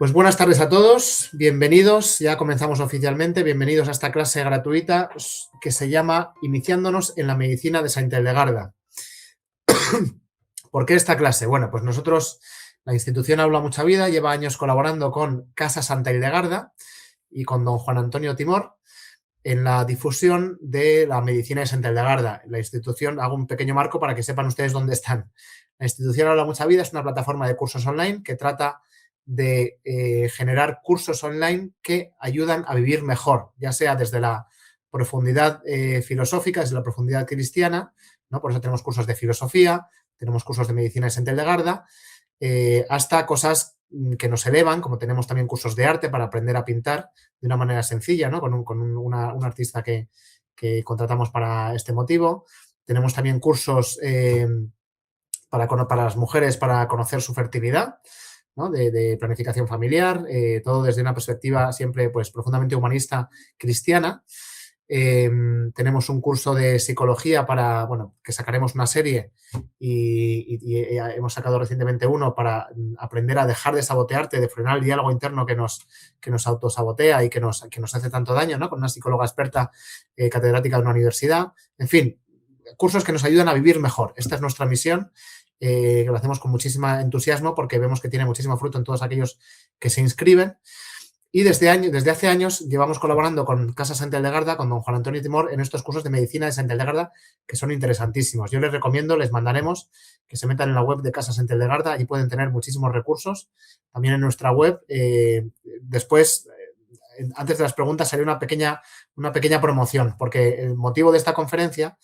Pues buenas tardes a todos, bienvenidos, ya comenzamos oficialmente, bienvenidos a esta clase gratuita que se llama Iniciándonos en la Medicina de Santa Hildegarda. ¿Por qué esta clase? Bueno, pues nosotros, la institución Aula Mucha Vida, lleva años colaborando con Casa Santa Hildegarda y con don Juan Antonio Timor en la difusión de la medicina de Santa Hildegarda. La institución, hago un pequeño marco para que sepan ustedes dónde están. La institución Aula Mucha Vida es una plataforma de cursos online que trata de generar cursos online que ayudan a vivir mejor, ya sea desde la profundidad filosófica, desde la profundidad cristiana, ¿no? Por eso tenemos cursos de filosofía, tenemos cursos de medicina de Santa Hildegarda, hasta cosas que nos elevan, como tenemos también cursos de arte para aprender a pintar de una manera sencilla, ¿no? Con un artista que contratamos para este motivo. Tenemos también cursos para las mujeres para conocer su fertilidad, ¿no? de planificación familiar, todo desde una perspectiva siempre pues, profundamente humanista cristiana. Tenemos un curso de psicología para, bueno, que sacaremos una serie y hemos sacado recientemente uno para aprender a dejar de sabotearte, de frenar el diálogo interno que nos autosabotea y que nos hace tanto daño, ¿no? Con una psicóloga experta catedrática de una universidad. En fin, cursos que nos ayudan a vivir mejor. Esta es nuestra misión, que lo hacemos con muchísimo entusiasmo porque vemos que tiene muchísimo fruto en todos aquellos que se inscriben. Y desde hace años llevamos colaborando con Casa Santa Hildegarda, con don Juan Antonio Timor, en estos cursos de medicina de Santa Hildegarda, que son interesantísimos. Yo les recomiendo, les mandaremos que se metan en la web de Casa Santa Hildegarda, allí pueden tener muchísimos recursos. También en nuestra web, después, antes de las preguntas, haré una pequeña promoción, porque el motivo de esta conferencia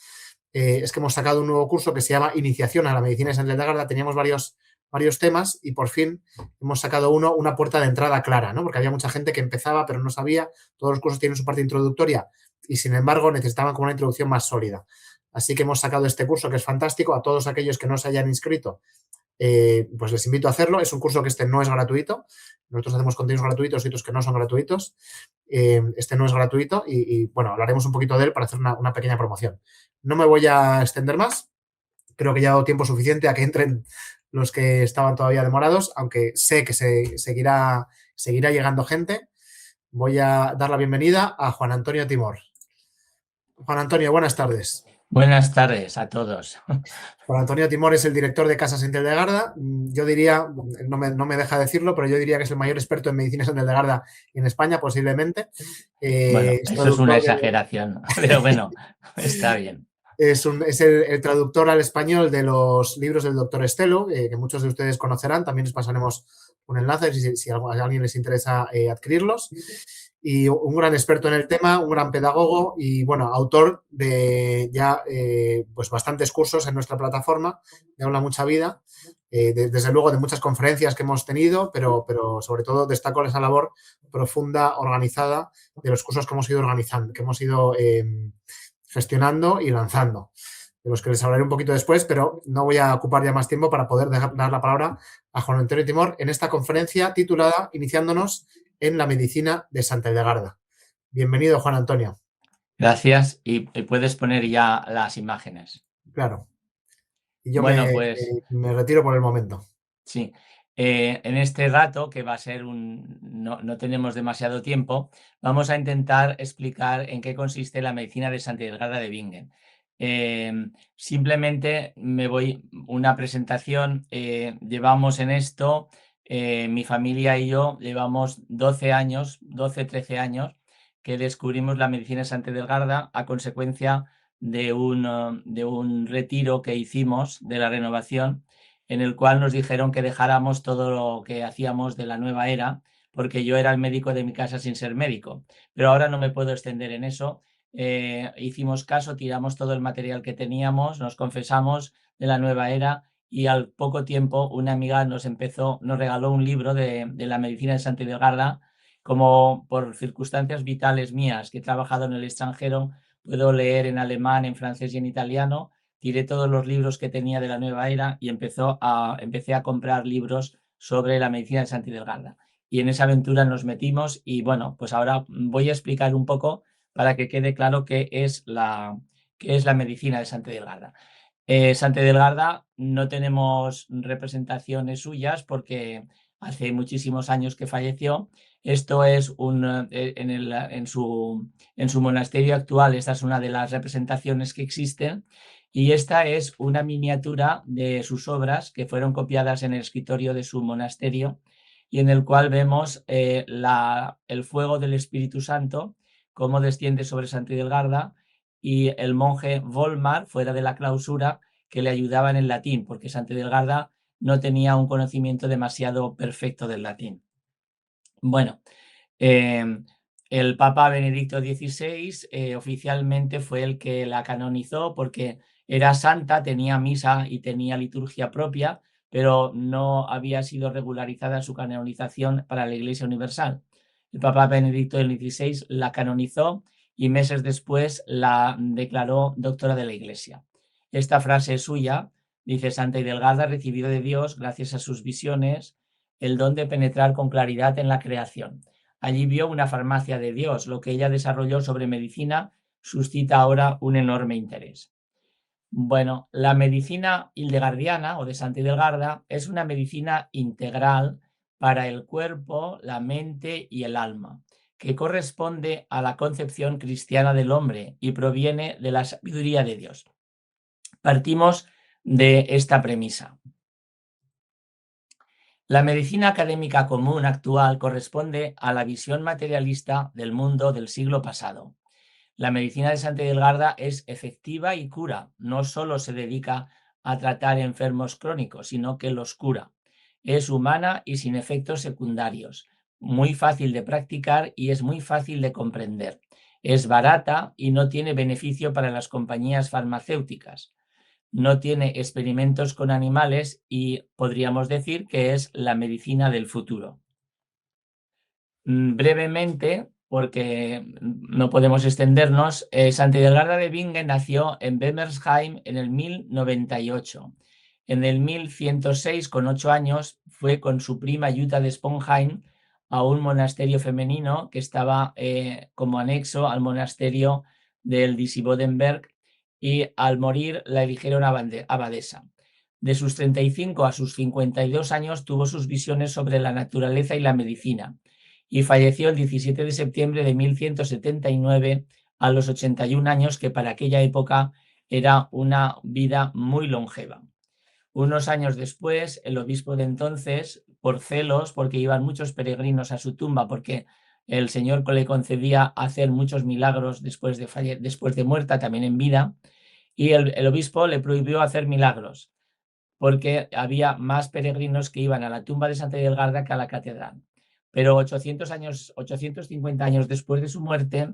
es que hemos sacado un nuevo curso que se llama Iniciación a la Medicina de Santa Hildegarda. Teníamos varios temas y por fin hemos sacado una puerta de entrada clara, ¿no? Porque había mucha gente que empezaba pero no sabía, todos los cursos tienen su parte introductoria y sin embargo necesitaban como una introducción más sólida. Así que hemos sacado este curso que es fantástico. A todos aquellos que no se hayan inscrito, pues les invito a hacerlo. Es un curso que no es gratuito. Nosotros hacemos contenidos gratuitos y otros que no son gratuitos. Este no es gratuito y bueno, hablaremos un poquito de él para hacer una pequeña promoción. No me voy a extender más. Creo que ya ha dado tiempo suficiente a que entren los que estaban todavía demorados, aunque sé que seguirá llegando gente. Voy a dar la bienvenida a Juan Antonio Timor. Juan Antonio, buenas tardes. Buenas tardes a todos. Juan Antonio Timor es el director de Casa Santa Hildegarda. Yo diría, no me deja decirlo, pero yo diría que es el mayor experto en medicina Santa Hildegarda en España, posiblemente. Bueno, eso es una exageración, pero bueno, está bien. Es el traductor al español de los libros del doctor Estelo, que muchos de ustedes conocerán. También les pasaremos un enlace si a alguien les interesa adquirirlos. Y un gran experto en el tema, un gran pedagogo y, bueno, autor de ya pues bastantes cursos en nuestra plataforma de Aula Mucha Vida. Desde luego de muchas conferencias que hemos tenido, pero sobre todo destaco esa labor profunda, organizada de los cursos que hemos ido organizando, que hemos ido gestionando y lanzando, de los que les hablaré un poquito después, pero no voy a ocupar ya más tiempo para poder dar la palabra a Juan Antonio Timor en esta conferencia titulada Iniciándonos en la Medicina de Santa Hildegarda. Bienvenido, Juan Antonio. Gracias, y puedes poner ya las imágenes. Claro. Y yo bueno, me retiro por el momento. Sí. En este rato, que va a ser no tenemos demasiado tiempo, vamos a intentar explicar en qué consiste la medicina de Santa Hildegarda de Bingen. Simplemente una presentación. Llevamos en esto, mi familia y yo llevamos 12, 13 años que descubrimos la medicina de Santa Hildegarda a consecuencia de un retiro que hicimos de la renovación, en el cual nos dijeron que dejáramos todo lo que hacíamos de la nueva era, porque yo era el médico de mi casa sin ser médico. Pero ahora no me puedo extender en eso. Hicimos caso, tiramos todo el material que teníamos, nos confesamos de la nueva era y al poco tiempo una amiga nos regaló un libro de la medicina de Santa Hildegarda. Como por circunstancias vitales mías, que he trabajado en el extranjero, puedo leer en alemán, en francés y en italiano. Tiré todos los libros que tenía de la nueva era y empecé a comprar libros sobre la medicina de Santa Hildegarda. Y en esa aventura nos metimos y bueno, pues ahora voy a explicar un poco para que quede claro qué es la medicina de Santa Hildegarda. Santa Hildegarda no tenemos representaciones suyas porque hace muchísimos años que falleció. Esto es en su monasterio actual, esta es una de las representaciones que existen, y esta es una miniatura de sus obras que fueron copiadas en el escritorio de su monasterio, y en el cual vemos el fuego del Espíritu Santo, cómo desciende sobre Santa Hildegarda, y el monje Volmar, fuera de la clausura, que le ayudaba en el latín, porque Santa Hildegarda no tenía un conocimiento demasiado perfecto del latín. Bueno, el Papa Benedicto XVI oficialmente fue el que la canonizó porque era santa, tenía misa y tenía liturgia propia, pero no había sido regularizada su canonización para la Iglesia Universal. El Papa Benedicto XVI la canonizó y meses después la declaró doctora de la Iglesia. Esta frase es suya, dice: Santa Hildegarda recibió de Dios, gracias a sus visiones, el don de penetrar con claridad en la creación. Allí vio una farmacia de Dios. Lo que ella desarrolló sobre medicina suscita ahora un enorme interés. Bueno, la medicina hildegardiana o de Santa Hildegarda es una medicina integral para el cuerpo, la mente y el alma, que corresponde a la concepción cristiana del hombre y proviene de la sabiduría de Dios. Partimos de esta premisa. La medicina académica común actual corresponde a la visión materialista del mundo del siglo pasado. La medicina de Santa Hildegarda es efectiva y cura. No solo se dedica a tratar enfermos crónicos, sino que los cura. Es humana y sin efectos secundarios. Muy fácil de practicar y es muy fácil de comprender. Es barata y no tiene beneficio para las compañías farmacéuticas. No tiene experimentos con animales y podríamos decir que es la medicina del futuro. Brevemente, porque no podemos extendernos, Santa Hildegarda de Bingen nació en Bemersheim en el 1098. En el 1106, con 8 años, fue con su prima Jutta de Sponheim a un monasterio femenino que estaba como anexo al monasterio del Disibodenberg, y al morir la eligieron abadesa. De sus 35 a sus 52 años tuvo sus visiones sobre la naturaleza y la medicina, y falleció el 17 de septiembre de 1179 a los 81 años, que para aquella época era una vida muy longeva. Unos años después, el obispo de entonces, por celos, porque iban muchos peregrinos a su tumba, porque el Señor le concedía hacer muchos milagros después de muerta, también en vida, y el obispo le prohibió hacer milagros, porque había más peregrinos que iban a la tumba de Santa Hildegarda que a la catedral. Pero 850 años después de su muerte,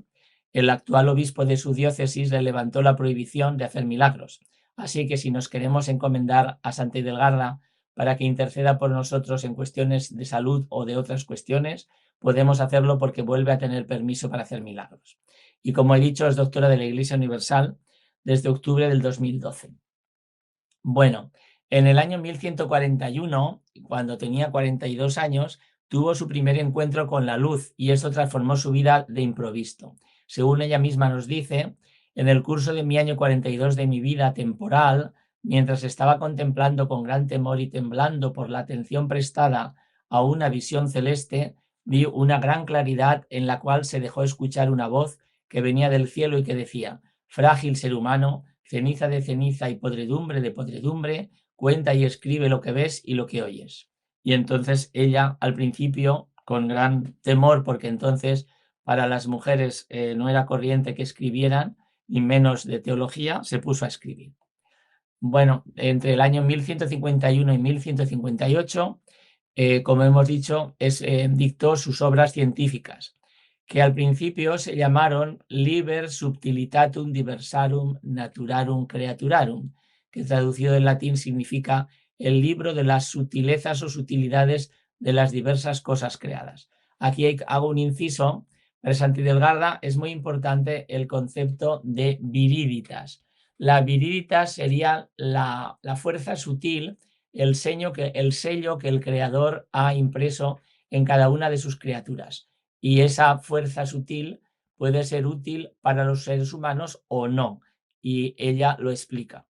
el actual obispo de su diócesis le levantó la prohibición de hacer milagros. Así que si nos queremos encomendar a Santa Hildegarda para que interceda por nosotros en cuestiones de salud o de otras cuestiones, podemos hacerlo porque vuelve a tener permiso para hacer milagros. Y como he dicho, es doctora de la Iglesia Universal desde octubre del 2012. Bueno, en el año 1141, cuando tenía 42 años, tuvo su primer encuentro con la luz, y esto transformó su vida de improviso. Según ella misma nos dice, en el curso de mi año 42 de mi vida temporal, mientras estaba contemplando con gran temor y temblando por la atención prestada a una visión celeste, vi una gran claridad en la cual se dejó escuchar una voz que venía del cielo y que decía: frágil ser humano, ceniza de ceniza y podredumbre de podredumbre, cuenta y escribe lo que ves y lo que oyes. Y entonces ella, al principio, con gran temor, porque entonces para las mujeres no era corriente que escribieran, ni menos de teología, se puso a escribir. Bueno, entre el año 1151 y 1158, como hemos dicho, dictó sus obras científicas, que al principio se llamaron Liber Subtilitatum Diversarum Naturarum Creaturarum, que traducido del latín significa el libro de las sutilezas o sutilidades de las diversas cosas creadas. Aquí hago un inciso. Para Santa Hildegarda es muy importante el concepto de viriditas. La viriditas sería la fuerza sutil, el sello que el creador ha impreso en cada una de sus criaturas. Y esa fuerza sutil puede ser útil para los seres humanos o no, y ella lo explica.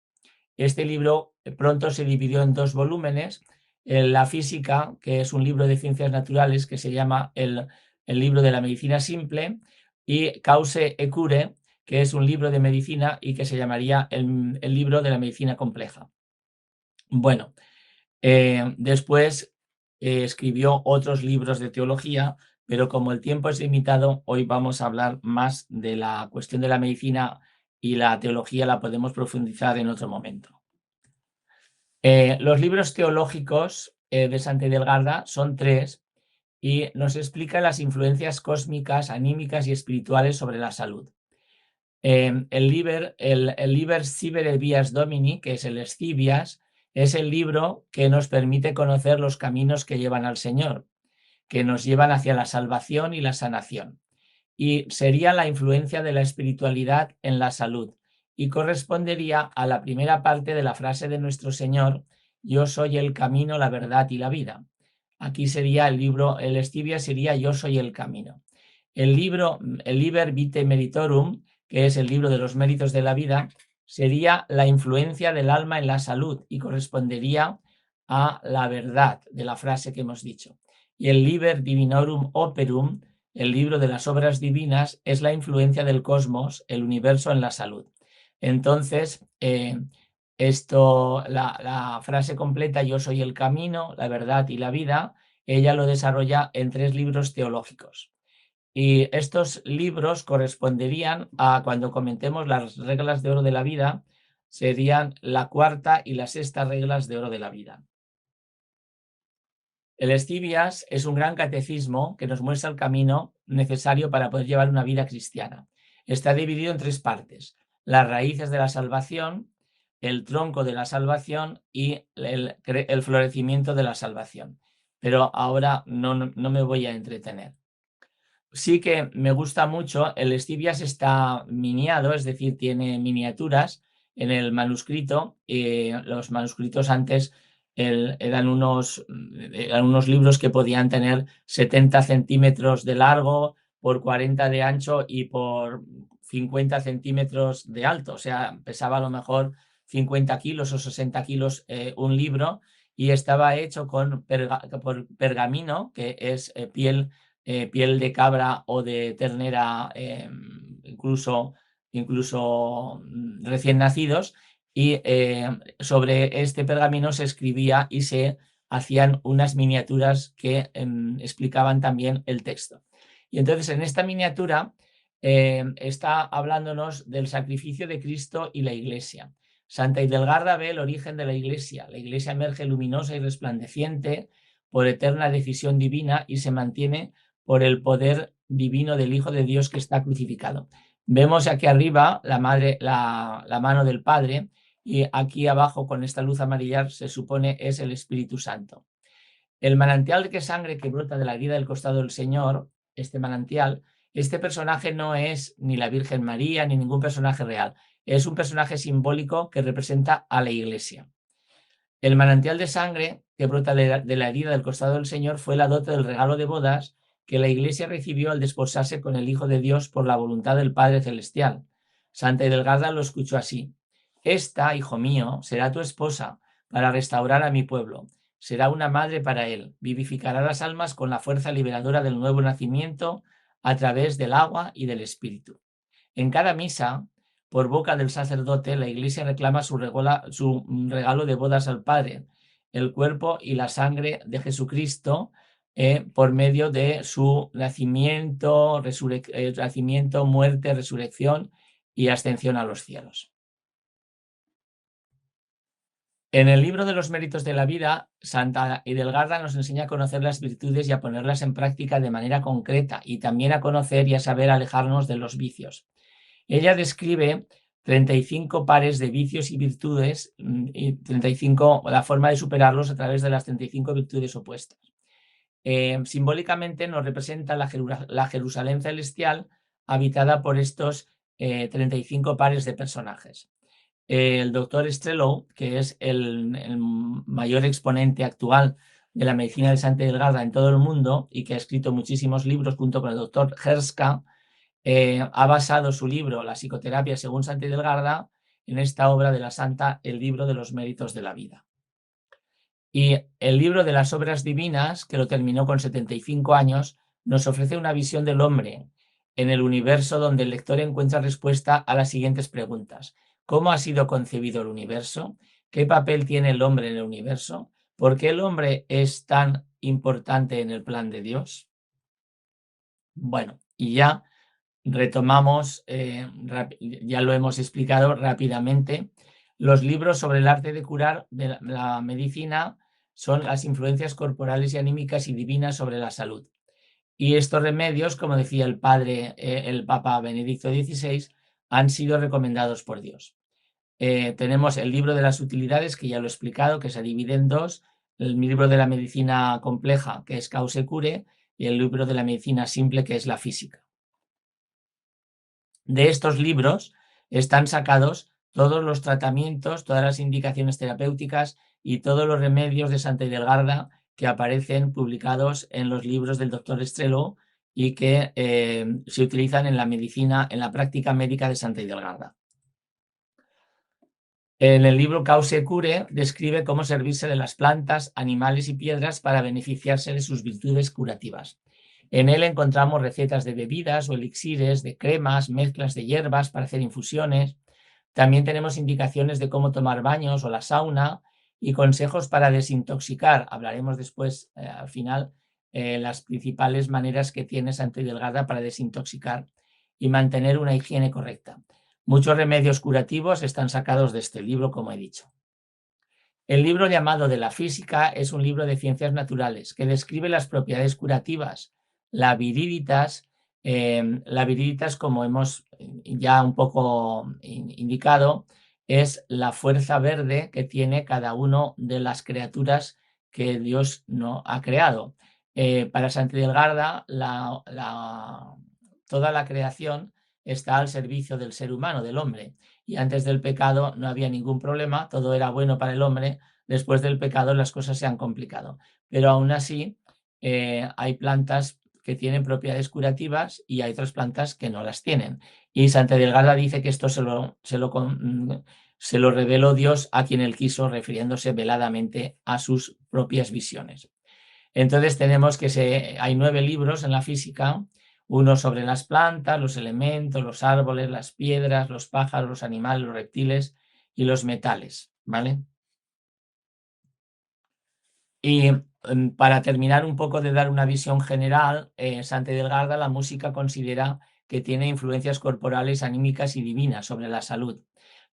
Este libro pronto se dividió en 2 volúmenes. la física, que es un libro de ciencias naturales que se llama el libro de la medicina simple, y Cause et Cure, que es un libro de medicina y que se llamaría el libro de la medicina compleja. Bueno, después escribió otros libros de teología, pero como el tiempo es limitado, hoy vamos a hablar más de la cuestión de la medicina, y la teología la podemos profundizar en otro momento. Los libros teológicos de Santi Delgarda son 3 y nos explica las influencias cósmicas, anímicas y espirituales sobre la salud. El Liber Sibere Vias Domini, que es el Escivias, es el libro que nos permite conocer los caminos que llevan al Señor, que nos llevan hacia la salvación y la sanación. Y sería la influencia de la espiritualidad en la salud, y correspondería a la primera parte de la frase de nuestro Señor: yo soy el camino, la verdad y la vida. Aquí sería el libro, el Escivias sería yo soy el camino. El Liber Vitae Meritorum, que es el libro de los méritos de la vida, sería la influencia del alma en la salud y correspondería a la verdad de la frase que hemos dicho. Y el Liber Divinorum Operum, el libro de las obras divinas, es la influencia del cosmos, el universo, en la salud. Entonces, la frase completa, yo soy el camino, la verdad y la vida, ella lo desarrolla en 3 libros teológicos. Y estos libros corresponderían a, cuando comentemos las reglas de oro de la vida, serían la 4ª y la 6ª reglas de oro de la vida. El Escivias es un gran catecismo que nos muestra el camino necesario para poder llevar una vida cristiana. Está dividido en 3 partes: las raíces de la salvación, el tronco de la salvación y el florecimiento de la salvación. Pero ahora no me voy a entretener. Sí que me gusta mucho, el Escivias está miniado, es decir, tiene miniaturas en el manuscrito. Los manuscritos antes eran unos libros que podían tener 70 centímetros de largo, por 40 de ancho y por 50 centímetros de alto. O sea, pesaba a lo mejor 50 kilos o 60 kilos un libro, y estaba hecho por pergamino, que es piel de cabra o de ternera, incluso recién nacidos, y sobre este pergamino se escribía y se hacían unas miniaturas que explicaban también el texto. Y entonces en esta miniatura está hablándonos del sacrificio de Cristo y la Iglesia. Santa Hildegarda ve el origen de la Iglesia. La Iglesia emerge luminosa y resplandeciente por eterna decisión divina y se mantiene por el poder divino del Hijo de Dios que está crucificado. Vemos aquí arriba la mano del Padre, y aquí abajo con esta luz amarilla se supone es el Espíritu Santo. El manantial de sangre que brota de la herida del costado del Señor, este manantial, este personaje no es ni la Virgen María ni ningún personaje real. Es un personaje simbólico que representa a la Iglesia. El manantial de sangre que brota de la herida del costado del Señor fue la dote del regalo de bodas que la Iglesia recibió al desposarse con el Hijo de Dios por la voluntad del Padre Celestial. Santa Hildegarda lo escuchó así: esta, hijo mío, será tu esposa para restaurar a mi pueblo. Será una madre para él. Vivificará las almas con la fuerza liberadora del nuevo nacimiento a través del agua y del Espíritu. En cada misa, por boca del sacerdote, la Iglesia reclama su regalo de bodas al Padre, el cuerpo y la sangre de Jesucristo, por medio de su nacimiento, muerte, resurrección y ascensión a los cielos. En el libro de los méritos de la vida, Santa Hildegarda nos enseña a conocer las virtudes y a ponerlas en práctica de manera concreta, y también a conocer y a saber alejarnos de los vicios. Ella describe 35 pares de vicios y virtudes, y 35, la forma de superarlos a través de las 35 virtudes opuestas. Simbólicamente nos representa la Jerusalén celestial habitada por estos 35 pares de personajes. El doctor Strelow, que es el mayor exponente actual de la medicina de Santa Hildegarda en todo el mundo y que ha escrito muchísimos libros junto con el doctor Herska, ha basado su libro La psicoterapia según Santa Hildegarda en esta obra de la santa, el libro de los méritos de la vida. Y el libro de las obras divinas, que lo terminó con 75 años, nos ofrece una visión del hombre en el universo donde el lector encuentra respuesta a las siguientes preguntas. ¿Cómo ha sido concebido el universo? ¿Qué papel tiene el hombre en el universo? ¿Por qué el hombre es tan importante en el plan de Dios? Bueno, y ya retomamos, ya lo hemos explicado rápidamente, los libros sobre el arte de curar de la medicina son las influencias corporales y anímicas y divinas sobre la salud. Y estos remedios, como decía el padre, el Papa Benedicto XVI, han sido recomendados por Dios. Tenemos el libro de las utilidades, que ya lo he explicado, que se divide en dos, el libro de la medicina compleja, que es Cause Cure, y el libro de la medicina simple, que es la física. De estos libros están sacados todos los tratamientos, todas las indicaciones terapéuticas y todos los remedios de Santa Hidelgarda que aparecen publicados en los libros del doctor Estreló y que se utilizan en la medicina, en la práctica médica de Santa Hidelgarda. En el libro Cause Cure describe cómo servirse de las plantas, animales y piedras para beneficiarse de sus virtudes curativas. En él encontramos recetas de bebidas o elixires, de cremas, mezclas de hierbas para hacer infusiones. También tenemos indicaciones de cómo tomar baños o la sauna y consejos para desintoxicar. Hablaremos después, al final, las principales maneras que tiene Santa Hidelgarda para desintoxicar y mantener una higiene correcta. Muchos remedios curativos están sacados de este libro, como he dicho. El libro llamado de la física es un libro de ciencias naturales que describe las propiedades curativas. La viriditas, como hemos ya un poco indicado, es la fuerza verde que tiene cada una de las criaturas que Dios no ha creado. Para Santa Hidelgarda, toda la creación está al servicio del ser humano, del hombre. Y antes del pecado no había ningún problema, todo era bueno para el hombre. Después del pecado las cosas se han complicado. Pero aún así hay plantas que tienen propiedades curativas y hay otras plantas que no las tienen. Y Santa Hidelgarda dice que esto se lo reveló Dios a quien él quiso, refiriéndose veladamente a sus propias visiones. Entonces tenemos que hay 9 libros en la física, uno sobre las plantas, los elementos, los árboles, las piedras, los pájaros, los animales, los reptiles y los metales, ¿vale? Y para terminar un poco de dar una visión general, Santa Hidelgarda, la música considera que tiene influencias corporales, anímicas y divinas sobre la salud.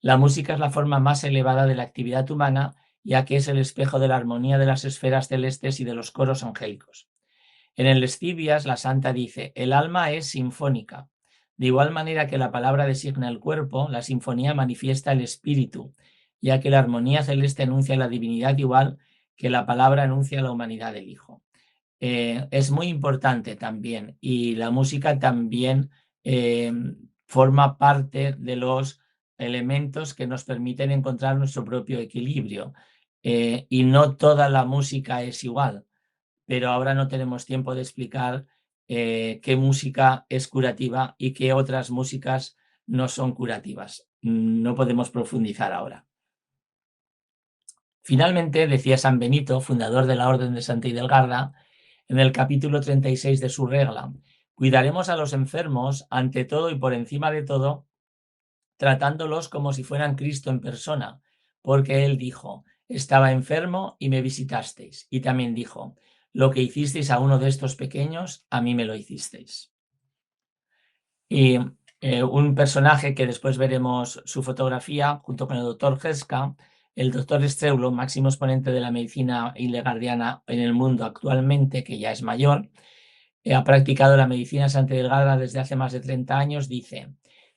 La música es la forma más elevada de la actividad humana, ya que es el espejo de la armonía de las esferas celestes y de los coros angélicos. En el Escivias, la santa dice: el alma es sinfónica. De igual manera que la palabra designa el cuerpo, la sinfonía manifiesta el espíritu, ya que la armonía celeste anuncia la divinidad igual que la palabra anuncia la humanidad del Hijo. Es muy importante también, y la música también forma parte de los elementos que nos permiten encontrar nuestro propio equilibrio. Y no toda la música es igual, pero ahora no tenemos tiempo de explicar qué música es curativa y qué otras músicas no son curativas. No podemos profundizar ahora. Finalmente, decía San Benito, fundador de la Orden de Santa Hidelgarda, en el capítulo 36 de su regla: cuidaremos a los enfermos ante todo y por encima de todo, tratándolos como si fueran Cristo en persona, porque él dijo: estaba enfermo y me visitasteis. Y también dijo: lo que hicisteis a uno de estos pequeños, a mí me lo hicisteis. Y un personaje que después veremos su fotografía junto con el doctor Heska, el doctor Streulo, máximo exponente de la medicina hidelgardiana en el mundo actualmente, que ya es mayor, ha practicado la medicina Santa Hidelgarda desde hace más de 30 años, dice: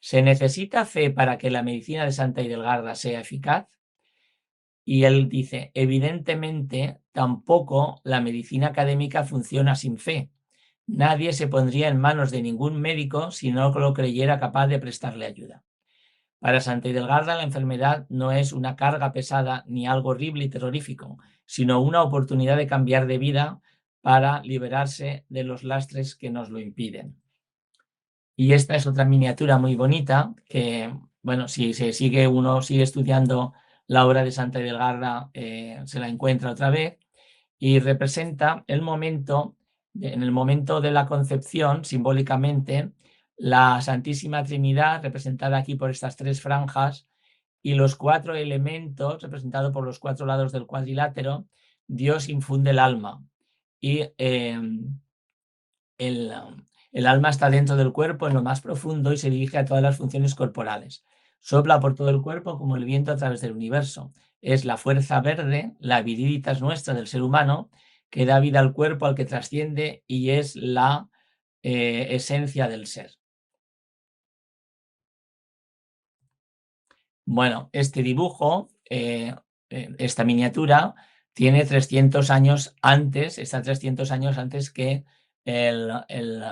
¿se necesita fe para que la medicina de Santa Hidelgarda sea eficaz? Y él dice: evidentemente, tampoco la medicina académica funciona sin fe. Nadie se pondría en manos de ningún médico si no lo creyera capaz de prestarle ayuda. Para Santa Hidelgarda, la enfermedad no es una carga pesada ni algo horrible y terrorífico, sino una oportunidad de cambiar de vida para liberarse de los lastres que nos lo impiden. Y esta es otra miniatura muy bonita que, bueno, si uno sigue estudiando la obra de Santa Edelgarda se la encuentra otra vez y representa el momento, en el momento de la concepción, simbólicamente, la Santísima Trinidad, representada aquí por estas tres franjas, y los cuatro elementos, representados por los cuatro lados del cuadrilátero. Dios infunde el alma y el alma está dentro del cuerpo en lo más profundo y se dirige a todas las funciones corporales. Sopla por todo el cuerpo como el viento a través del universo. Es la fuerza verde, la viriditas nuestra del ser humano, que da vida al cuerpo, al que trasciende y es la esencia del ser. Bueno, este dibujo, esta miniatura, tiene 300 años antes, está 300 años antes que el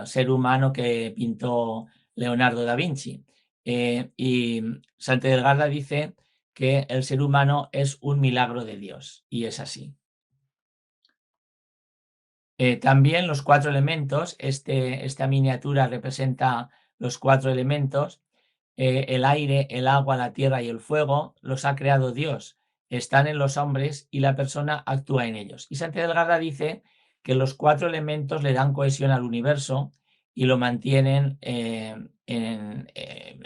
ser humano que pintó Leonardo da Vinci. Y Santa Edelgarda dice que el ser humano es un milagro de Dios, y es así. También los cuatro elementos, esta miniatura representa los cuatro elementos, el aire, el agua, la tierra y el fuego, los ha creado Dios, están en los hombres y la persona actúa en ellos. Y Santa Edelgarda dice que los cuatro elementos le dan cohesión al universo y lo mantienen,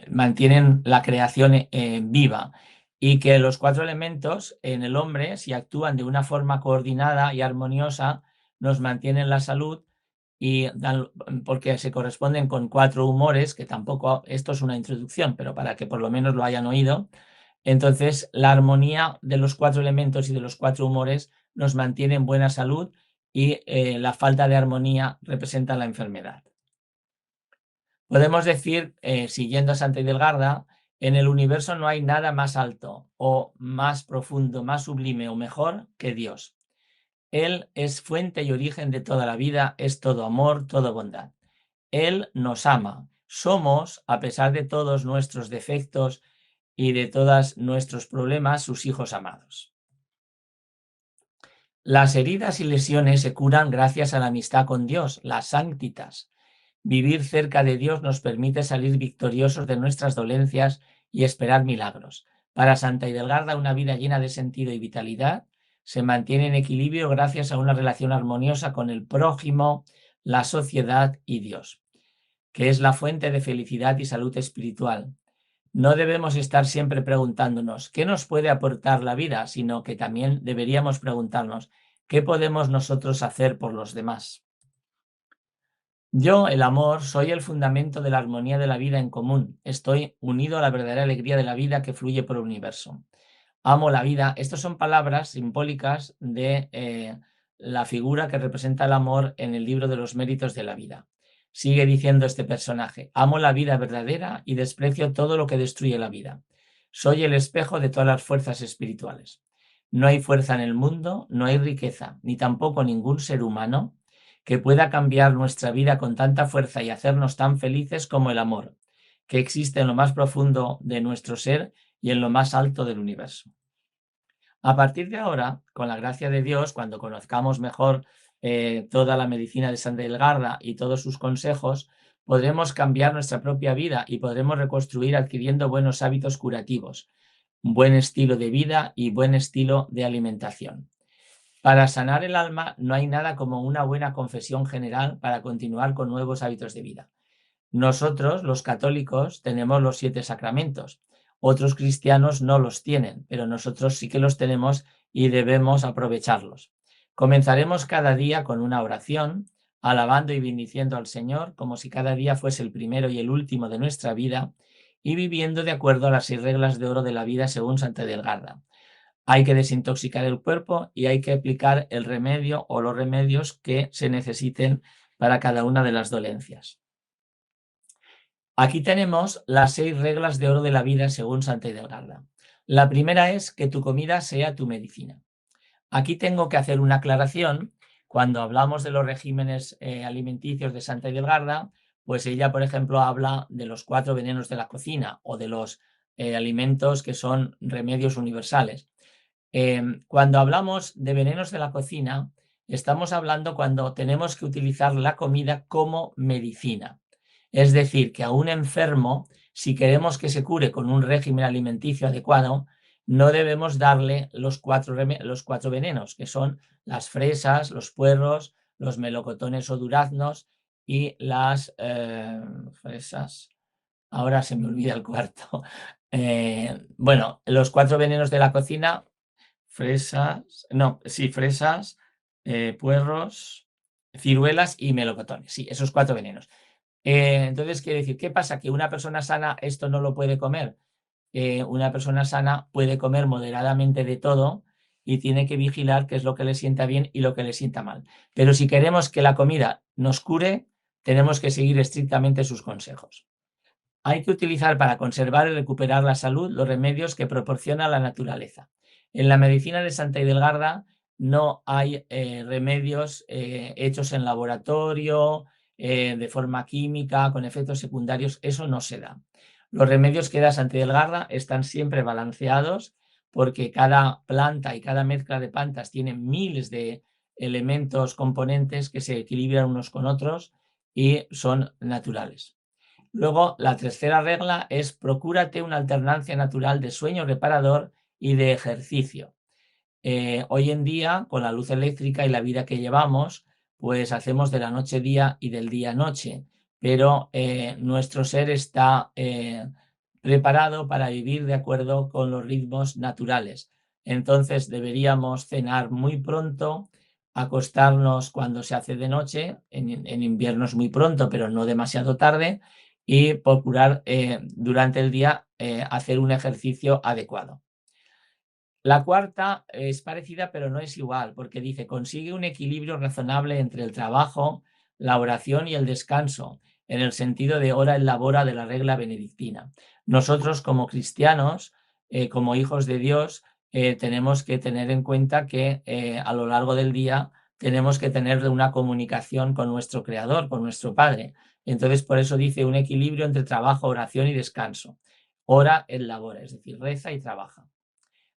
mantienen la creación viva, y que los cuatro elementos en el hombre, si actúan de una forma coordinada y armoniosa, nos mantienen la salud, y porque se corresponden con cuatro humores, que tampoco, esto es una introducción, pero para que por lo menos lo hayan oído. Entonces, la armonía de los cuatro elementos y de los cuatro humores nos mantiene en buena salud, y la falta de armonía representa la enfermedad. Podemos decir, siguiendo a Santa Edelgarda, en el universo no hay nada más alto o más profundo, más sublime o mejor que Dios. Él es fuente y origen de toda la vida, es todo amor, todo bondad. Él nos ama. Somos, a pesar de todos nuestros defectos y de todos nuestros problemas, sus hijos amados. Las heridas y lesiones se curan gracias a la amistad con Dios, las sanctitas. Vivir cerca de Dios nos permite salir victoriosos de nuestras dolencias y esperar milagros. Para Santa Edelgarda, una vida llena de sentido y vitalidad se mantiene en equilibrio gracias a una relación armoniosa con el prójimo, la sociedad y Dios, que es la fuente de felicidad y salud espiritual. No debemos estar siempre preguntándonos qué nos puede aportar la vida, sino que también deberíamos preguntarnos qué podemos nosotros hacer por los demás. Yo, el amor, soy el fundamento de la armonía de la vida en común. Estoy unido a la verdadera alegría de la vida que fluye por el universo. Amo la vida. Estas son palabras simbólicas de la figura que representa el amor en el libro de los méritos de la vida. Sigue diciendo este personaje: amo la vida verdadera y desprecio todo lo que destruye la vida. Soy el espejo de todas las fuerzas espirituales. No hay fuerza en el mundo, no hay riqueza, ni tampoco ningún ser humano que pueda cambiar nuestra vida con tanta fuerza y hacernos tan felices como el amor, que existe en lo más profundo de nuestro ser y en lo más alto del universo. A partir de ahora, con la gracia de Dios, cuando conozcamos mejor toda la medicina de Santa Edelgarda y todos sus consejos, podremos cambiar nuestra propia vida y podremos reconstruir adquiriendo buenos hábitos curativos, un buen estilo de vida y buen estilo de alimentación. Para sanar el alma no hay nada como una buena confesión general para continuar con nuevos hábitos de vida. Nosotros, los católicos, tenemos los 7 sacramentos. Otros cristianos no los tienen, pero nosotros sí que los tenemos y debemos aprovecharlos. Comenzaremos cada día con una oración, alabando y bendiciendo al Señor como si cada día fuese el primero y el último de nuestra vida, y viviendo de acuerdo a las 6 reglas de oro de la vida según Santa Edelgarda. Hay que desintoxicar el cuerpo y hay que aplicar el remedio o los remedios que se necesiten para cada una de las dolencias. Aquí tenemos las 6 reglas de oro de la vida según Santa Edelgarda. La primera es que tu comida sea tu medicina. Aquí tengo que hacer una aclaración. Cuando hablamos de los regímenes alimenticios de Santa Edelgarda, pues ella, por ejemplo, habla de los 4 venenos de la cocina o de los alimentos que son remedios universales. Cuando hablamos de venenos de la cocina, estamos hablando cuando tenemos que utilizar la comida como medicina. Es decir, que a un enfermo, si queremos que se cure con un régimen alimenticio adecuado, no debemos darle los cuatro venenos, que son las fresas, los puerros, los melocotones o duraznos y las fresas. Ahora se me olvida el cuarto. Bueno, los 4 venenos de la cocina, fresas, puerros, ciruelas y melocotones. Sí, esos 4 venenos. Entonces, quiere decir, ¿qué pasa? Que una persona sana esto no lo puede comer. Una persona sana puede comer moderadamente de todo y tiene que vigilar qué es lo que le sienta bien y lo que le sienta mal. Pero si queremos que la comida nos cure, tenemos que seguir estrictamente sus consejos. Hay que utilizar para conservar y recuperar la salud los remedios que proporciona la naturaleza. En la medicina de Santa Idelgarda no hay remedios hechos en laboratorio, de forma química, con efectos secundarios, eso no se da. Los remedios que da Santa Idelgarda están siempre balanceados porque cada planta y cada mezcla de plantas tiene miles de elementos, componentes que se equilibran unos con otros y son naturales. Luego, la tercera regla es procúrate una alternancia natural de sueño reparador y de ejercicio. Hoy en día, con la luz eléctrica y la vida que llevamos, pues hacemos de la noche día y del día noche, pero nuestro ser está preparado para vivir de acuerdo con los ritmos naturales. Entonces deberíamos cenar muy pronto, acostarnos cuando se hace de noche, en inviernos muy pronto, pero no demasiado tarde, y procurar durante el día hacer un ejercicio adecuado. La cuarta es parecida, pero no es igual, porque dice, consigue un equilibrio razonable entre el trabajo, la oración y el descanso, en el sentido de hora en labora de la regla benedictina. Nosotros como cristianos, como hijos de Dios, tenemos que tener en cuenta que a lo largo del día tenemos que tener una comunicación con nuestro Creador, con nuestro Padre. Entonces, por eso dice un equilibrio entre trabajo, oración y descanso. Ora en labora, es decir, reza y trabaja.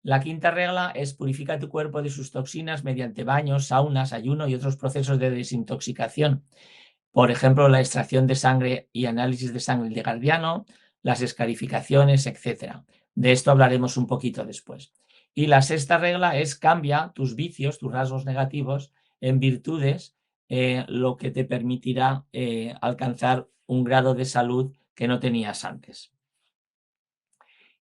La quinta regla es purifica tu cuerpo de sus toxinas mediante baños, saunas, ayuno y otros procesos de desintoxicación. Por ejemplo, la extracción de sangre y análisis de sangre de Gardiano, las escarificaciones, etc. De esto hablaremos un poquito después. Y la sexta regla es cambia tus vicios, tus rasgos negativos, en virtudes, lo que te permitirá alcanzar un grado de salud que no tenías antes.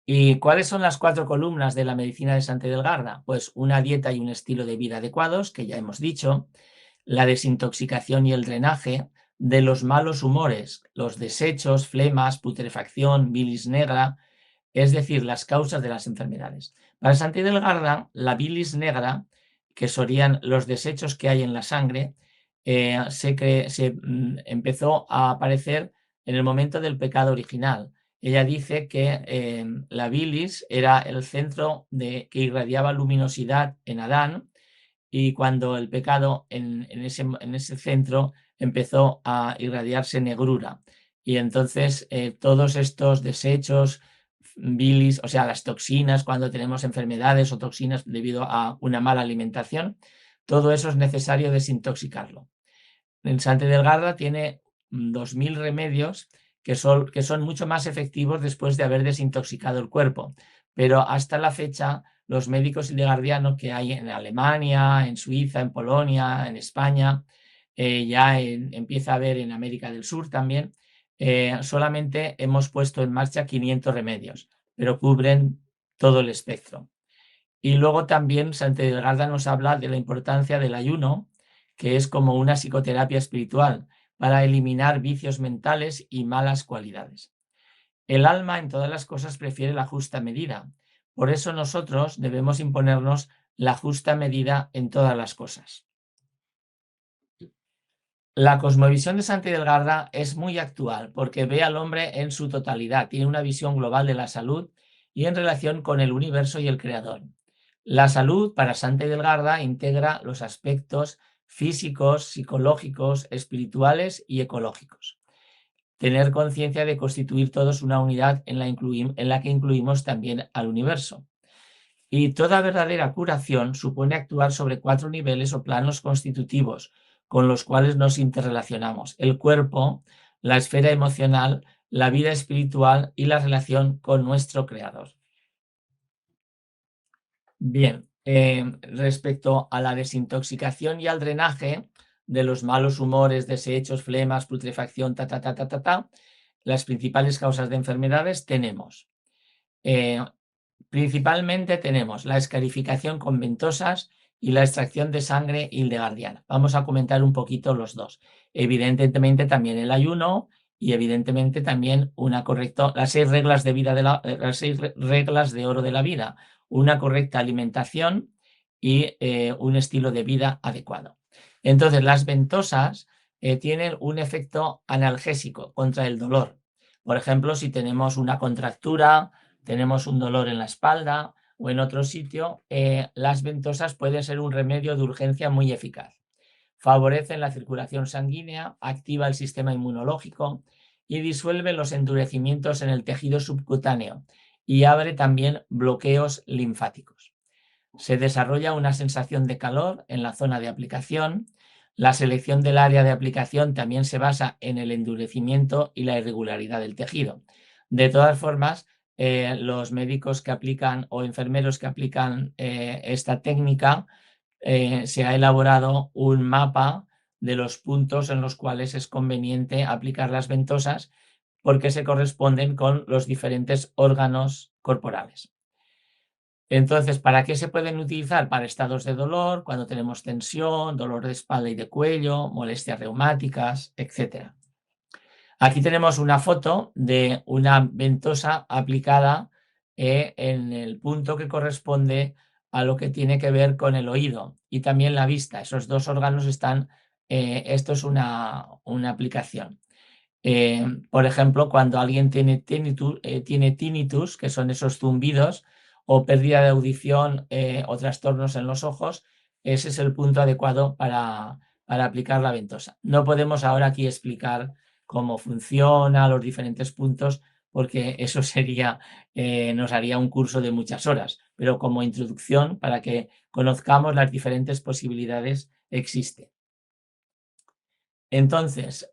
¿Y cuáles son las 4 columnas de la medicina de Santa Idelgarda? Pues una dieta y un estilo de vida adecuados, que ya hemos dicho, la desintoxicación y el drenaje de los malos humores, los desechos, flemas, putrefacción, bilis negra, es decir, las causas de las enfermedades. Para Santa Idelgarda, la bilis negra, que serían los desechos que hay en la sangre, empezó a aparecer en el momento del pecado original. Ella dice que la bilis era el centro que irradiaba luminosidad en Adán y cuando el pecado en ese centro empezó a irradiarse negrura. Y entonces todos estos desechos, bilis, o sea, las toxinas cuando tenemos enfermedades o toxinas debido a una mala alimentación, todo eso es necesario desintoxicarlo. En Santa Idelgarda tiene 2000 remedios que son mucho más efectivos después de haber desintoxicado el cuerpo. Pero hasta la fecha, los médicos idelgardianos que hay en Alemania, en Suiza, en Polonia, en España, empieza a haber en América del Sur también, solamente hemos puesto en marcha 500 remedios, pero cubren todo el espectro. Y luego también Santa Idelgarda nos habla de la importancia del ayuno, que es como una psicoterapia espiritual para eliminar vicios mentales y malas cualidades. El alma en todas las cosas prefiere la justa medida. Por eso nosotros debemos imponernos la justa medida en todas las cosas. La cosmovisión de Santa Idelgarda es muy actual porque ve al hombre en su totalidad, tiene una visión global de la salud y en relación con el universo y el creador. La salud para Santa Idelgarda integra los aspectos físicos, psicológicos, espirituales y ecológicos. Tener conciencia de constituir todos una unidad en la que incluimos también al universo. Y toda verdadera curación supone actuar sobre 4 niveles o planos constitutivos con los cuales nos interrelacionamos: el cuerpo, la esfera emocional, la vida espiritual y la relación con nuestro Creador. Bien, respecto a la desintoxicación y al drenaje de los malos humores, desechos, flemas, putrefacción, las principales causas de enfermedades tenemos. Principalmente tenemos la escarificación con ventosas y la extracción de sangre hildegardiana. Vamos a comentar un poquito los dos. Evidentemente también el ayuno y evidentemente también las 6 reglas de vida las 6 reglas de oro de la vida, una correcta alimentación y un estilo de vida adecuado. Entonces, las ventosas tienen un efecto analgésico contra el dolor. Por ejemplo, si tenemos una contractura, tenemos un dolor en la espalda o en otro sitio, las ventosas pueden ser un remedio de urgencia muy eficaz. Favorecen la circulación sanguínea, activa el sistema inmunológico y disuelve los endurecimientos en el tejido subcutáneo y abre también bloqueos linfáticos. Se desarrolla una sensación de calor en la zona de aplicación. La selección del área de aplicación también se basa en el endurecimiento y la irregularidad del tejido. De todas formas, los médicos que aplican o enfermeros que aplican esta técnica, se ha elaborado un mapa de los puntos en los cuales es conveniente aplicar las ventosas porque se corresponden con los diferentes órganos corporales. Entonces, ¿para qué se pueden utilizar? Para estados de dolor, cuando tenemos tensión, dolor de espalda y de cuello, molestias reumáticas, etc. Aquí tenemos una foto de una ventosa aplicada en el punto que corresponde a lo que tiene que ver con el oído y también la vista. Esos dos órganos están, esto es una aplicación. Por ejemplo, cuando alguien tiene tinnitus, que son esos zumbidos, o pérdida de audición o trastornos en los ojos, ese es el punto adecuado para aplicar la ventosa. No podemos ahora aquí explicar cómo funciona, los diferentes puntos, porque eso nos haría un curso de muchas horas, pero como introducción para que conozcamos las diferentes posibilidades existen. Entonces,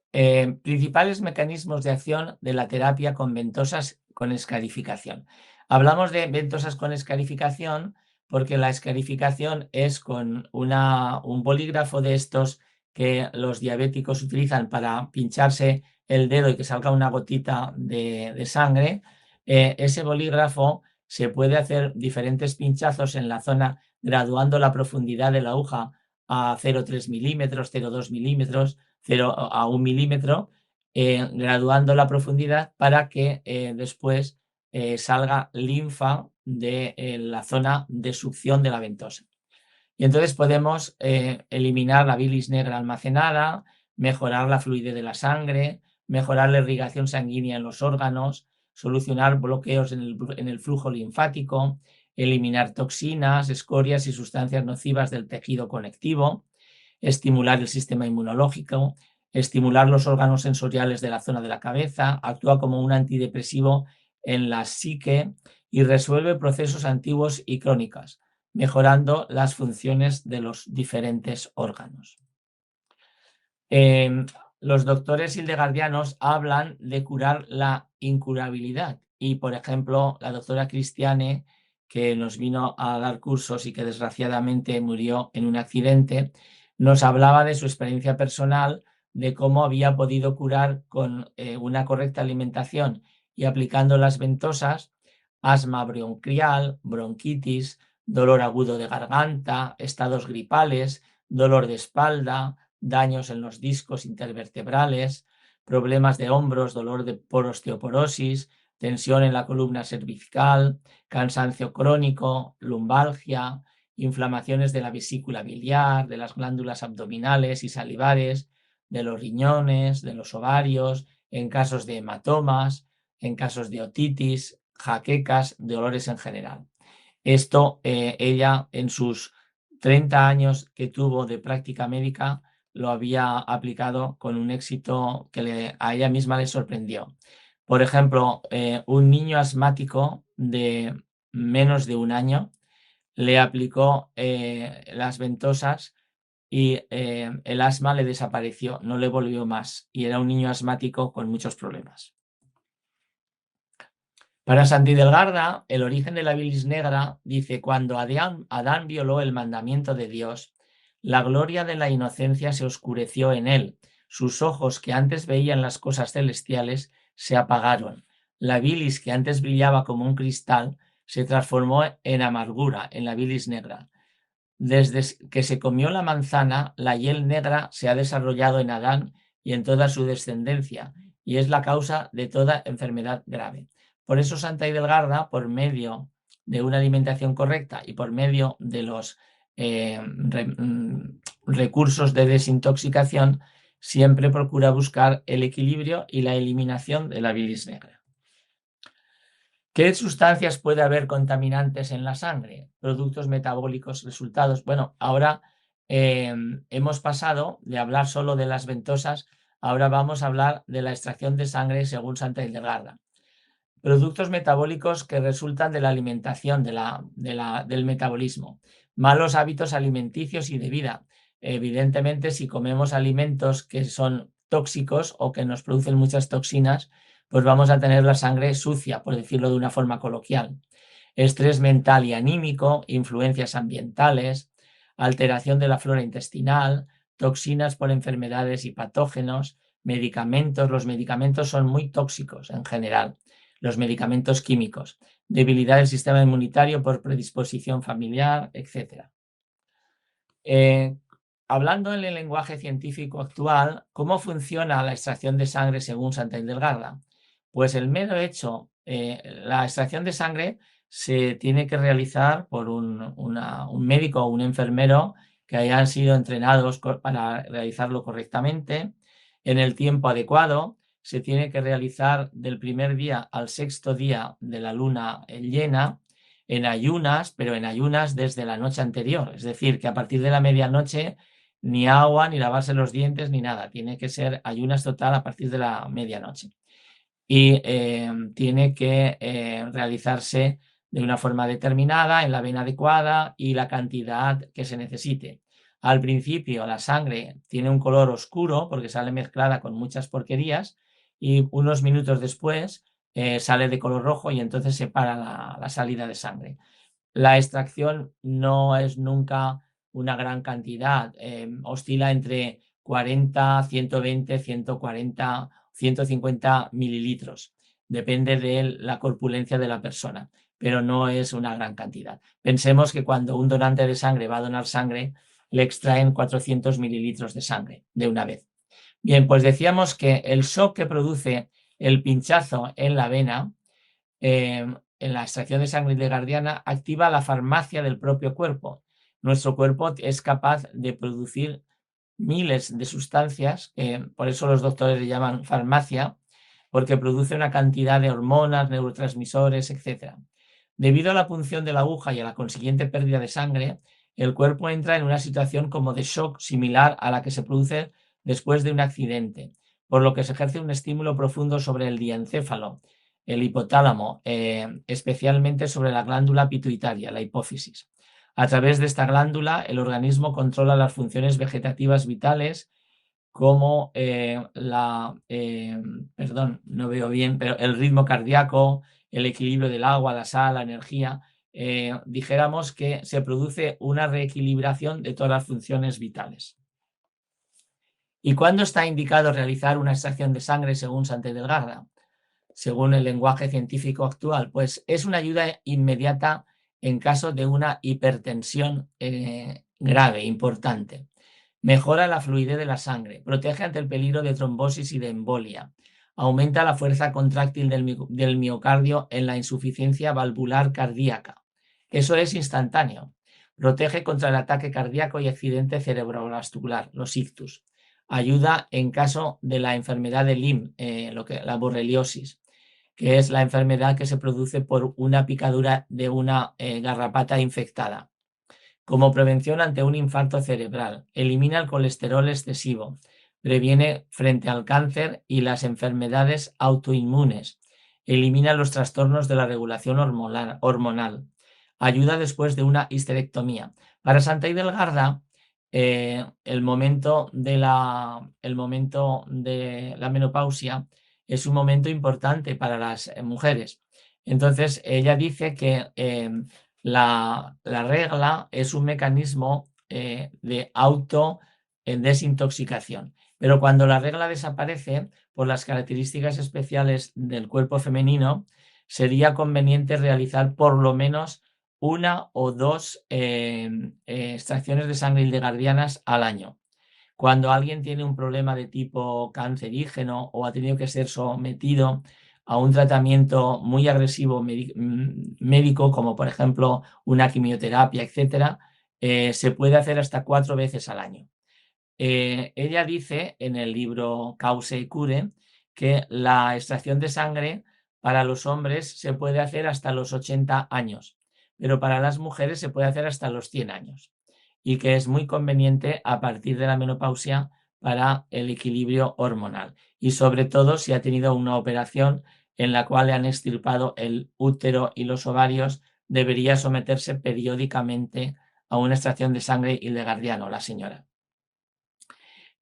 principales mecanismos de acción de la terapia con ventosas con escarificación. Hablamos de ventosas con escarificación porque la escarificación es con un bolígrafo de estos que los diabéticos utilizan para pincharse el dedo y que salga una gotita de sangre. Ese bolígrafo se puede hacer diferentes pinchazos en la zona graduando la profundidad de la aguja a 0,3 milímetros, 0,2 milímetros, 0 a 1 milímetro, graduando la profundidad para que después salga linfa de la zona de succión de la ventosa. Y entonces podemos eliminar la bilis negra almacenada, mejorar la fluidez de la sangre, mejorar la irrigación sanguínea en los órganos, solucionar bloqueos en el flujo linfático, eliminar toxinas, escorias y sustancias nocivas del tejido conectivo, estimular el sistema inmunológico, estimular los órganos sensoriales de la zona de la cabeza, actúa como un antidepresivo en la psique y resuelve procesos antiguos y crónicos, mejorando las funciones de los diferentes órganos. Los doctores hildegardianos hablan de curar la incurabilidad y, por ejemplo, la doctora Cristiane, que nos vino a dar cursos y que desgraciadamente murió en un accidente, nos hablaba de su experiencia personal, de cómo había podido curar con una correcta alimentación y aplicando las ventosas asma bronquial, bronquitis, dolor agudo de garganta, estados gripales, dolor de espalda, daños en los discos intervertebrales, problemas de hombros, dolor por osteoporosis, tensión en la columna cervical, cansancio crónico, lumbalgia, inflamaciones de la vesícula biliar, de las glándulas abdominales y salivares, de los riñones, de los ovarios, en casos de hematomas, en casos de otitis, jaquecas, dolores en general. Esto ella en sus 30 años que tuvo de práctica médica lo había aplicado con un éxito que a ella misma le sorprendió. Por ejemplo, un niño asmático de menos de 1 año le aplicó las ventosas y el asma le desapareció, no le volvió más y era un niño asmático con muchos problemas. Para Santi Delgarda, el origen de la bilis negra dice: cuando Adán violó el mandamiento de Dios, la gloria de la inocencia se oscureció en él. Sus ojos, que antes veían las cosas celestiales, se apagaron. La bilis, que antes brillaba como un cristal, se transformó en amargura, en la bilis negra. Desde que se comió la manzana, la hiel negra se ha desarrollado en Adán y en toda su descendencia, y es la causa de toda enfermedad grave. Por eso Santa Idelgarda, por medio de una alimentación correcta y por medio de los recursos de desintoxicación, siempre procura buscar el equilibrio y la eliminación de la bilis negra. ¿Qué sustancias puede haber contaminantes en la sangre? Productos metabólicos, resultados. Bueno, ahora hemos pasado de hablar solo de las ventosas, ahora vamos a hablar de la extracción de sangre según Santa Hildegarda. Productos metabólicos que resultan de la alimentación, del metabolismo. Malos hábitos alimenticios y de vida. Evidentemente, si comemos alimentos que son tóxicos o que nos producen muchas toxinas, pues vamos a tener la sangre sucia, por decirlo de una forma coloquial. Estrés mental y anímico, influencias ambientales, alteración de la flora intestinal, toxinas por enfermedades y patógenos, medicamentos. Los medicamentos son muy tóxicos en general. Los medicamentos químicos, debilidad del sistema inmunitario por predisposición familiar, etc. Hablando en el lenguaje científico actual, ¿cómo funciona la extracción de sangre según Santa Hildegarda? Pues el mero hecho, la extracción de sangre se tiene que realizar por un médico o un enfermero que hayan sido entrenados para realizarlo correctamente, en el tiempo adecuado. Se tiene que realizar del primer día al sexto día de la luna llena, en ayunas, pero en ayunas desde la noche anterior. Es decir, que a partir de la medianoche ni agua, ni lavarse los dientes, ni nada. Tiene que ser ayunas total a partir de la medianoche. Y tiene que realizarse de una forma determinada, en la vena adecuada y la cantidad que se necesite. Al principio la sangre tiene un color oscuro porque sale mezclada con muchas porquerías, y unos minutos después sale de color rojo y entonces se para la salida de sangre. La extracción no es nunca una gran cantidad, oscila entre 40, 120, 140, 150 mililitros. Depende de la corpulencia de la persona, pero no es una gran cantidad. Pensemos que cuando un donante de sangre va a donar sangre, le extraen 400 mililitros de sangre de una vez. Bien, pues decíamos que el shock que produce el pinchazo en la vena, en la extracción de sangre hildegardiana, activa la farmacia del propio cuerpo. Nuestro cuerpo es capaz de producir miles de sustancias, por eso los doctores le llaman farmacia, porque produce una cantidad de hormonas, neurotransmisores, etc. Debido a la punción de la aguja y a la consiguiente pérdida de sangre, el cuerpo entra en una situación como de shock similar a la que se produce después de un accidente, por lo que se ejerce un estímulo profundo sobre el diencéfalo, el hipotálamo, especialmente sobre la glándula pituitaria, la hipófisis. A través de esta glándula, el organismo controla las funciones vegetativas vitales como no veo bien, pero el ritmo cardíaco, el equilibrio del agua, la sal, la energía. Dijéramos que se produce una reequilibración de todas las funciones vitales. ¿Y cuándo está indicado realizar una extracción de sangre según Santa Hildegarda? Según el lenguaje científico actual, pues es una ayuda inmediata en caso de una hipertensión grave, importante. Mejora la fluidez de la sangre, protege ante el peligro de trombosis y de embolia, aumenta la fuerza contráctil del miocardio en la insuficiencia valvular cardíaca. Eso es instantáneo. Protege contra el ataque cardíaco y accidente cerebrovascular, los ictus. Ayuda en caso de la enfermedad de Lyme, la borreliosis, que es la enfermedad que se produce por una picadura de una garrapata infectada. Como prevención ante un infarto cerebral, elimina el colesterol excesivo, previene frente al cáncer y las enfermedades autoinmunes, elimina los trastornos de la regulación hormonal, ayuda después de una histerectomía. Para Santa Hildegarda, el momento de la menopausia es un momento importante para las mujeres. Entonces, ella dice que la regla es un mecanismo de auto desintoxicación. Pero cuando la regla desaparece, por las características especiales del cuerpo femenino, sería conveniente realizar por lo menos una o dos extracciones de sangre hildegardianas al año. Cuando alguien tiene un problema de tipo cancerígeno o ha tenido que ser sometido a un tratamiento muy agresivo médico, como por ejemplo una quimioterapia, etcétera, se puede hacer hasta 4 veces al año. Ella dice en el libro Cause y Cure que la extracción de sangre para los hombres se puede hacer hasta los 80 años, pero para las mujeres se puede hacer hasta los 100 años y que es muy conveniente a partir de la menopausia para el equilibrio hormonal y sobre todo si ha tenido una operación en la cual le han extirpado el útero y los ovarios, debería someterse periódicamente a una extracción de sangre hildegardiano la señora.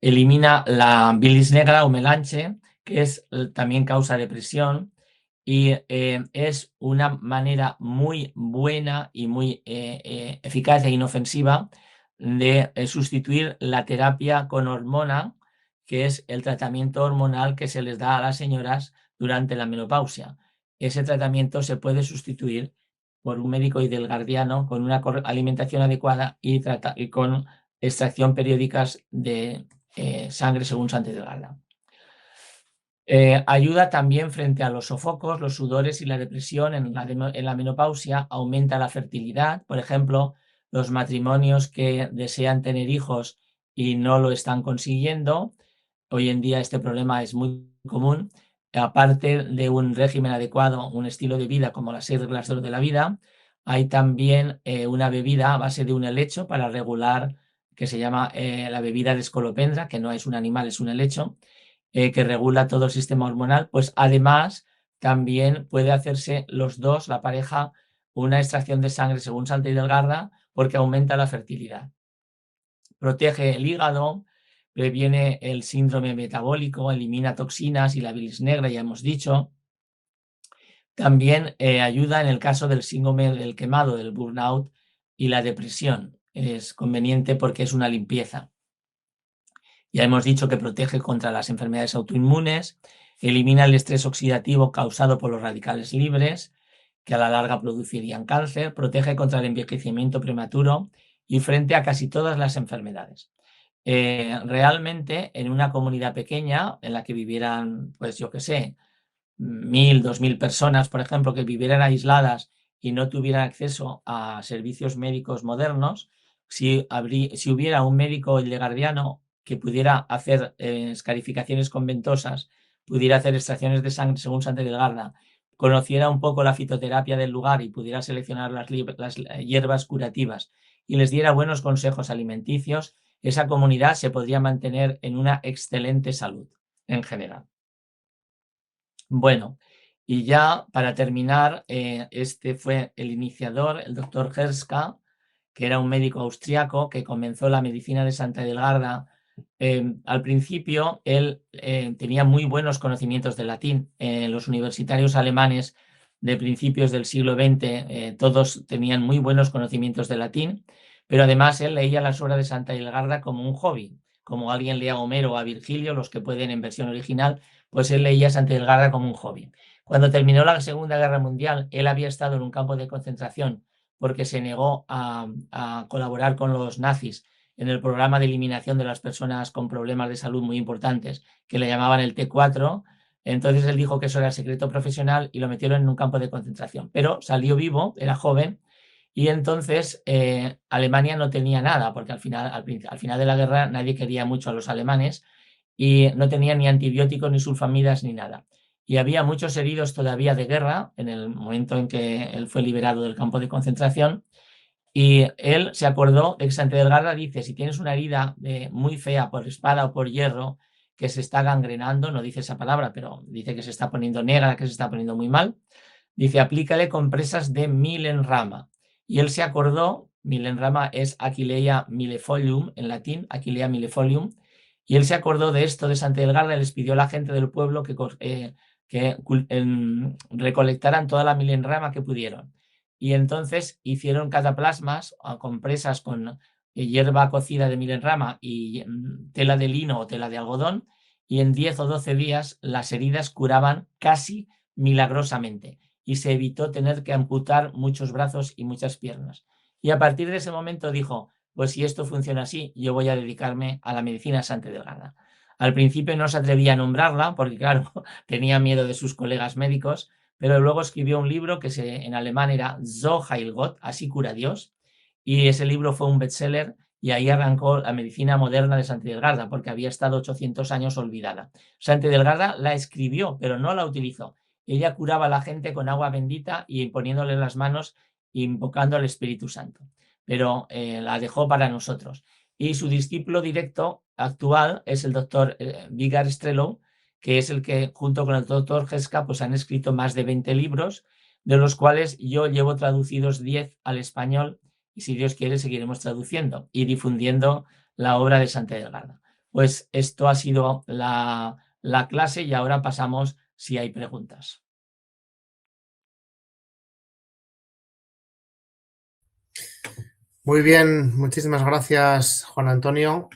Elimina la bilis negra o melanche, que es también causa depresión, y es una manera muy buena y muy eficaz e inofensiva de sustituir la terapia con hormona, que es el tratamiento hormonal que se les da a las señoras durante la menopausia. Ese tratamiento se puede sustituir por un médico hildegardiano con una alimentación adecuada y con extracción periódicas de sangre según Santa Hildegarda. Ayuda también frente a los sofocos, los sudores y la depresión en la menopausia, aumenta la fertilidad. Por ejemplo, los matrimonios que desean tener hijos y no lo están consiguiendo. Hoy en día este problema es muy común. Aparte de un régimen adecuado, un estilo de vida como las 6 reglas de oro de la vida, hay también una bebida a base de un helecho para regular, que se llama la bebida de escolopendra, que no es un animal, es un helecho, que regula todo el sistema hormonal. Pues además también puede hacerse los dos, la pareja, una extracción de sangre según Santa Hildegarda, porque aumenta la fertilidad. Protege el hígado, previene el síndrome metabólico, elimina toxinas y la bilis negra, ya hemos dicho. También ayuda en el caso del síndrome del quemado, del burnout y la depresión. Es conveniente porque es una limpieza. Ya hemos dicho que protege contra las enfermedades autoinmunes, elimina el estrés oxidativo causado por los radicales libres, que a la larga producirían cáncer, protege contra el envejecimiento prematuro y frente a casi todas las enfermedades. Realmente, en una comunidad pequeña, en la que vivieran, pues yo qué sé, 1000, 2000 personas, por ejemplo, que vivieran aisladas y no tuvieran acceso a servicios médicos modernos, si hubiera un médico hildegardiano que pudiera hacer escarificaciones conventosas, pudiera hacer extracciones de sangre según Santa Hildegarda, conociera un poco la fitoterapia del lugar y pudiera seleccionar las hierbas curativas y les diera buenos consejos alimenticios, esa comunidad se podría mantener en una excelente salud en general. Bueno, y ya para terminar, este fue el iniciador, el doctor Herska, que era un médico austriaco que comenzó la medicina de Santa Hildegarda. Al principio, él tenía muy buenos conocimientos de latín. Los universitarios alemanes de principios del siglo XX, todos tenían muy buenos conocimientos de latín, pero además él leía las obras de Santa Hildegarda como un hobby, como alguien lee a Homero o a Virgilio, los que pueden en versión original, pues él leía Santa Hildegarda como un hobby. Cuando terminó la Segunda Guerra Mundial, él había estado en un campo de concentración porque se negó a colaborar con los nazis en el programa de eliminación de las personas con problemas de salud muy importantes, que le llamaban el T4. Entonces él dijo que eso era secreto profesional y lo metieron en un campo de concentración. Pero salió vivo, era joven, y entonces Alemania no tenía nada, porque al final de la guerra nadie quería mucho a los alemanes y no tenía ni antibióticos, ni sulfamidas, ni nada. Y había muchos heridos todavía de guerra en el momento en que él fue liberado del campo de concentración. Y él se acordó de que Santa Hildegarda dice, si tienes una herida muy fea por espada o por hierro, que se está gangrenando, no dice esa palabra, pero dice que se está poniendo negra, que se está poniendo muy mal, dice, aplícale compresas de milenrama. Y él se acordó, milenrama es Aquileia millefolium, en latín, Aquileia millefolium, y él se acordó de esto de Santa Hildegarda y les pidió a la gente del pueblo que que recolectaran toda la milenrama que pudieron. Y entonces hicieron cataplasmas o compresas con hierba cocida de milenrama y tela de lino o tela de algodón, y en 10 o 12 días las heridas curaban casi milagrosamente y se evitó tener que amputar muchos brazos y muchas piernas. Y a partir de ese momento dijo, pues si esto funciona así, yo voy a dedicarme a la medicina Santa Delgada. Al principio no se atrevía a nombrarla porque, claro, tenía miedo de sus colegas médicos, pero luego escribió un libro que en alemán era So heil Gott, así cura Dios, y ese libro fue un bestseller y ahí arrancó la medicina moderna de Santa Delgada, porque había estado 800 años olvidada. Santa Delgada la escribió, pero no la utilizó. Ella curaba a la gente con agua bendita y poniéndole las manos e invocando al Espíritu Santo, pero la dejó para nosotros. Y su discípulo directo actual es el doctor Vigar Strelow, que es el que junto con el doctor Gesca pues han escrito más de 20 libros, de los cuales yo llevo traducidos 10 al español, y si Dios quiere seguiremos traduciendo y difundiendo la obra de Santa Delgada. Pues esto ha sido la clase y ahora pasamos si hay preguntas. Muy bien, muchísimas gracias, Juan Antonio,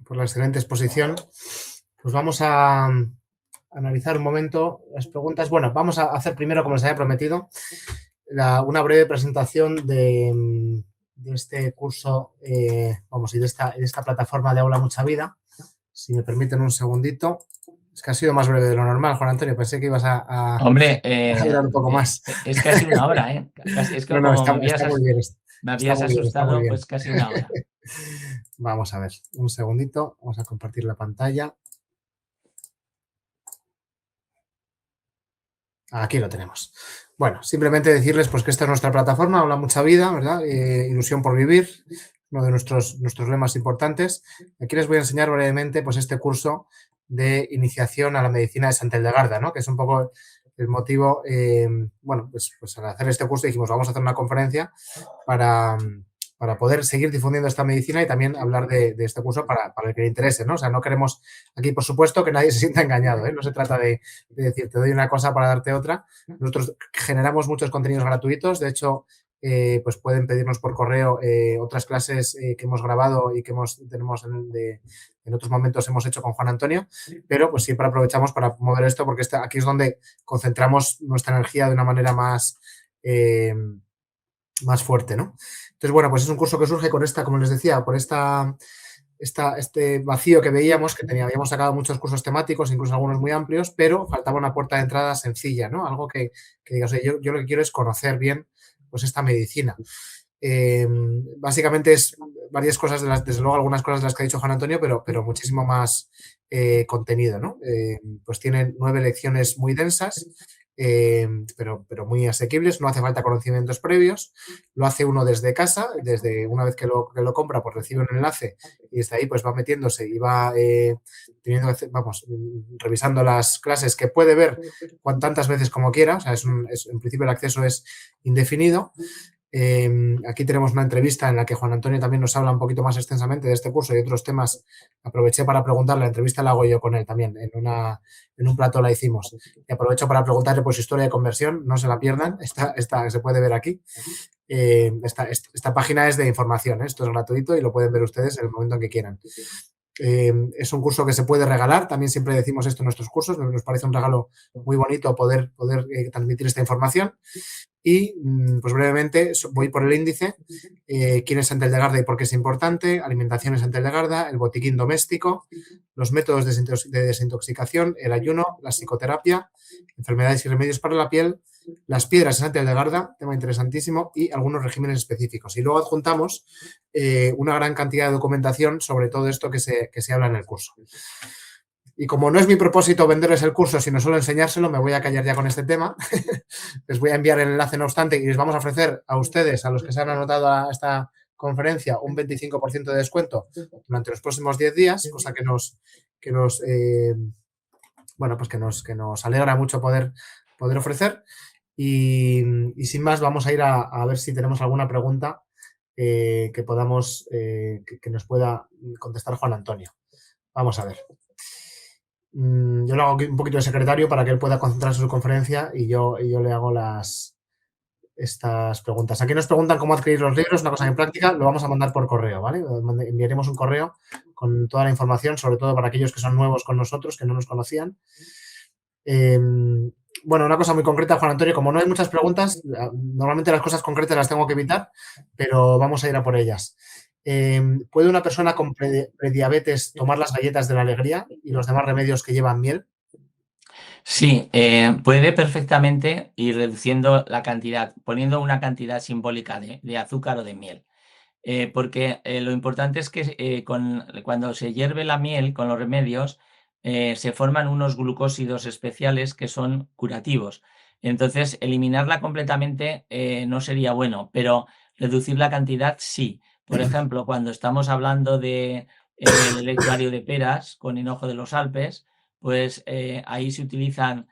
por la excelente exposición. Pues vamos a analizar un momento las preguntas. Bueno, vamos a hacer primero, como les había prometido, una breve presentación de este curso, y de esta plataforma de Aula Mucha Vida. Si me permiten un segundito. Es que ha sido más breve de lo normal, Juan Antonio. Pensé que ibas a Hombre, durar un poco más. Es casi una hora, ¿eh? Es que No, como está muy bien. me habías asustado, pues casi una hora. Vamos a ver, un segundito. Vamos a compartir la pantalla. Aquí lo tenemos. Bueno, simplemente decirles pues que esta es nuestra plataforma, Habla Mucha Vida, ¿verdad? Ilusión por vivir, uno de nuestros lemas importantes. Aquí les voy a enseñar brevemente pues este curso de iniciación a la medicina de Santa Hildegarda, ¿no? Que es un poco el motivo, pues al hacer este curso dijimos, vamos a hacer una conferencia para poder seguir difundiendo esta medicina y también hablar de este curso para el que le interese, ¿no? O sea, no queremos aquí, por supuesto, que nadie se sienta engañado, ¿eh? No se trata de decir, te doy una cosa para darte otra. Nosotros generamos muchos contenidos gratuitos, de hecho, pues pueden pedirnos por correo otras clases que hemos grabado y que tenemos en otros momentos hemos hecho con Juan Antonio, pero pues siempre aprovechamos para mover esto porque aquí es donde concentramos nuestra energía de una manera más fuerte, ¿no? Entonces, bueno, pues es un curso que surge con como les decía, por este vacío que veíamos, que habíamos sacado muchos cursos temáticos, incluso algunos muy amplios, pero faltaba una puerta de entrada sencilla, ¿no? Algo que digas, yo lo que quiero es conocer bien pues esta medicina. Básicamente es varias cosas, desde luego algunas cosas de las que ha dicho Juan Antonio, pero muchísimo más contenido, ¿no? Pues tienen 9 lecciones muy densas, pero muy asequibles, no hace falta conocimientos previos, lo hace uno desde casa, desde una vez que lo compra, pues recibe un enlace y desde ahí pues va metiéndose y va revisando las clases que puede ver tantas veces como quiera, o sea, en principio el acceso es indefinido. Aquí tenemos una entrevista en la que Juan Antonio también nos habla un poquito más extensamente de este curso y otros temas. Aproveché para preguntarle, la entrevista la hago yo con él también, en un plató la hicimos. Y aprovecho para preguntarle por su historia de conversión, no se la pierdan, esta se puede ver aquí. Esta página es de información, esto es gratuito y lo pueden ver ustedes en el momento en que quieran. Es un curso que se puede regalar, también siempre decimos esto en nuestros cursos, nos parece un regalo muy bonito poder transmitir esta información. Y, pues brevemente, voy por el índice. ¿Quién es Santa Hildegarda y por qué es importante? Alimentación en Santa Hildegarda, el botiquín doméstico, los métodos de desintoxicación, el ayuno, la psicoterapia, enfermedades y remedios para la piel, las piedras en Santa Hildegarda, tema interesantísimo, y algunos regímenes específicos. Y luego adjuntamos una gran cantidad de documentación sobre todo esto que se habla en el curso. Y como no es mi propósito venderles el curso, sino solo enseñárselo, me voy a callar ya con este tema. Les voy a enviar el enlace, no obstante, y les vamos a ofrecer a ustedes, a los que se han anotado a esta conferencia, un 25% de descuento durante los próximos 10 días, cosa que nos alegra mucho poder ofrecer. Y sin más, vamos a ir a ver si tenemos alguna pregunta que nos pueda contestar Juan Antonio. Vamos a ver. Yo le hago aquí un poquito de secretario para que él pueda concentrarse en su conferencia y yo le hago estas preguntas. Aquí nos preguntan cómo adquirir los libros, una cosa en práctica, lo vamos a mandar por correo, ¿vale? Enviaremos un correo con toda la información, sobre todo para aquellos que son nuevos con nosotros, que no nos conocían. Bueno, una cosa muy concreta, Juan Antonio, como no hay muchas preguntas, normalmente las cosas concretas las tengo que evitar, pero vamos a ir a por ellas. ¿Puede una persona con prediabetes tomar las galletas de la alegría y los demás remedios que llevan miel? Sí, puede perfectamente ir reduciendo la cantidad, poniendo una cantidad simbólica de azúcar o de miel. Porque lo importante es que cuando se hierve la miel con los remedios, se forman unos glucósidos especiales que son curativos. Entonces, eliminarla completamente no sería bueno, pero reducir la cantidad sí. Por ejemplo, cuando estamos hablando del electuario de peras con hinojo de los Alpes, pues ahí se utilizan,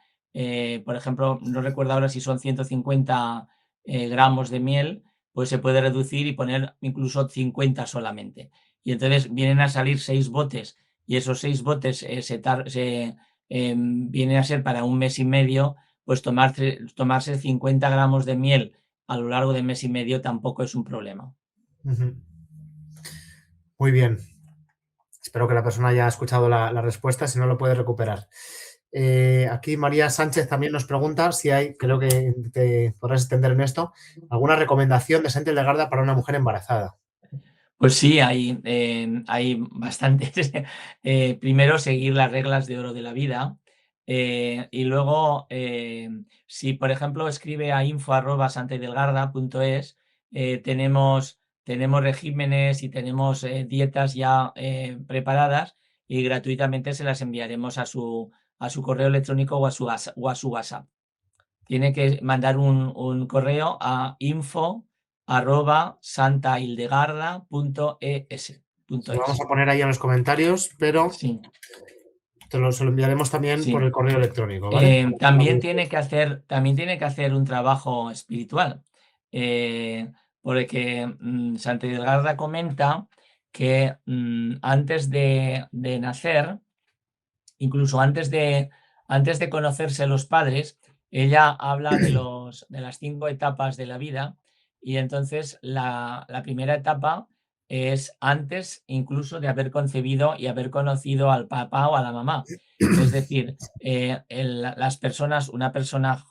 por ejemplo, no recuerdo ahora si son 150 gramos de miel, pues se puede reducir y poner incluso 50 solamente. Y entonces vienen a salir 6 botes y esos 6 botes vienen a ser para un mes y medio, pues tomarse 50 gramos de miel a lo largo de mes y medio tampoco es un problema. Muy bien. Espero que la persona haya escuchado la respuesta, si no lo puede recuperar. Aquí María Sánchez también nos pregunta si hay, creo que te podrás extender en esto, alguna recomendación de Sentir de Garda para una mujer embarazada. Pues sí, hay bastantes. Primero, seguir las reglas de oro de la vida. Y luego, si por ejemplo escribe a info@santaydelgarda.es, tenemos regímenes y tenemos dietas ya preparadas y gratuitamente se las enviaremos a su correo electrónico o a su WhatsApp. Tiene que mandar un correo a info@santahildegarda.es. Lo vamos a poner ahí en los comentarios, pero Sí, se lo enviaremos también por sí. el correo electrónico, ¿vale? También tiene que hacer un trabajo espiritual, porque Santa Hildegarda comenta que antes de nacer, incluso antes de conocerse los padres, ella habla de las 5 etapas de la vida y entonces la primera etapa es antes incluso de haber concebido y haber conocido al papá o a la mamá. Es decir, las personas, una persona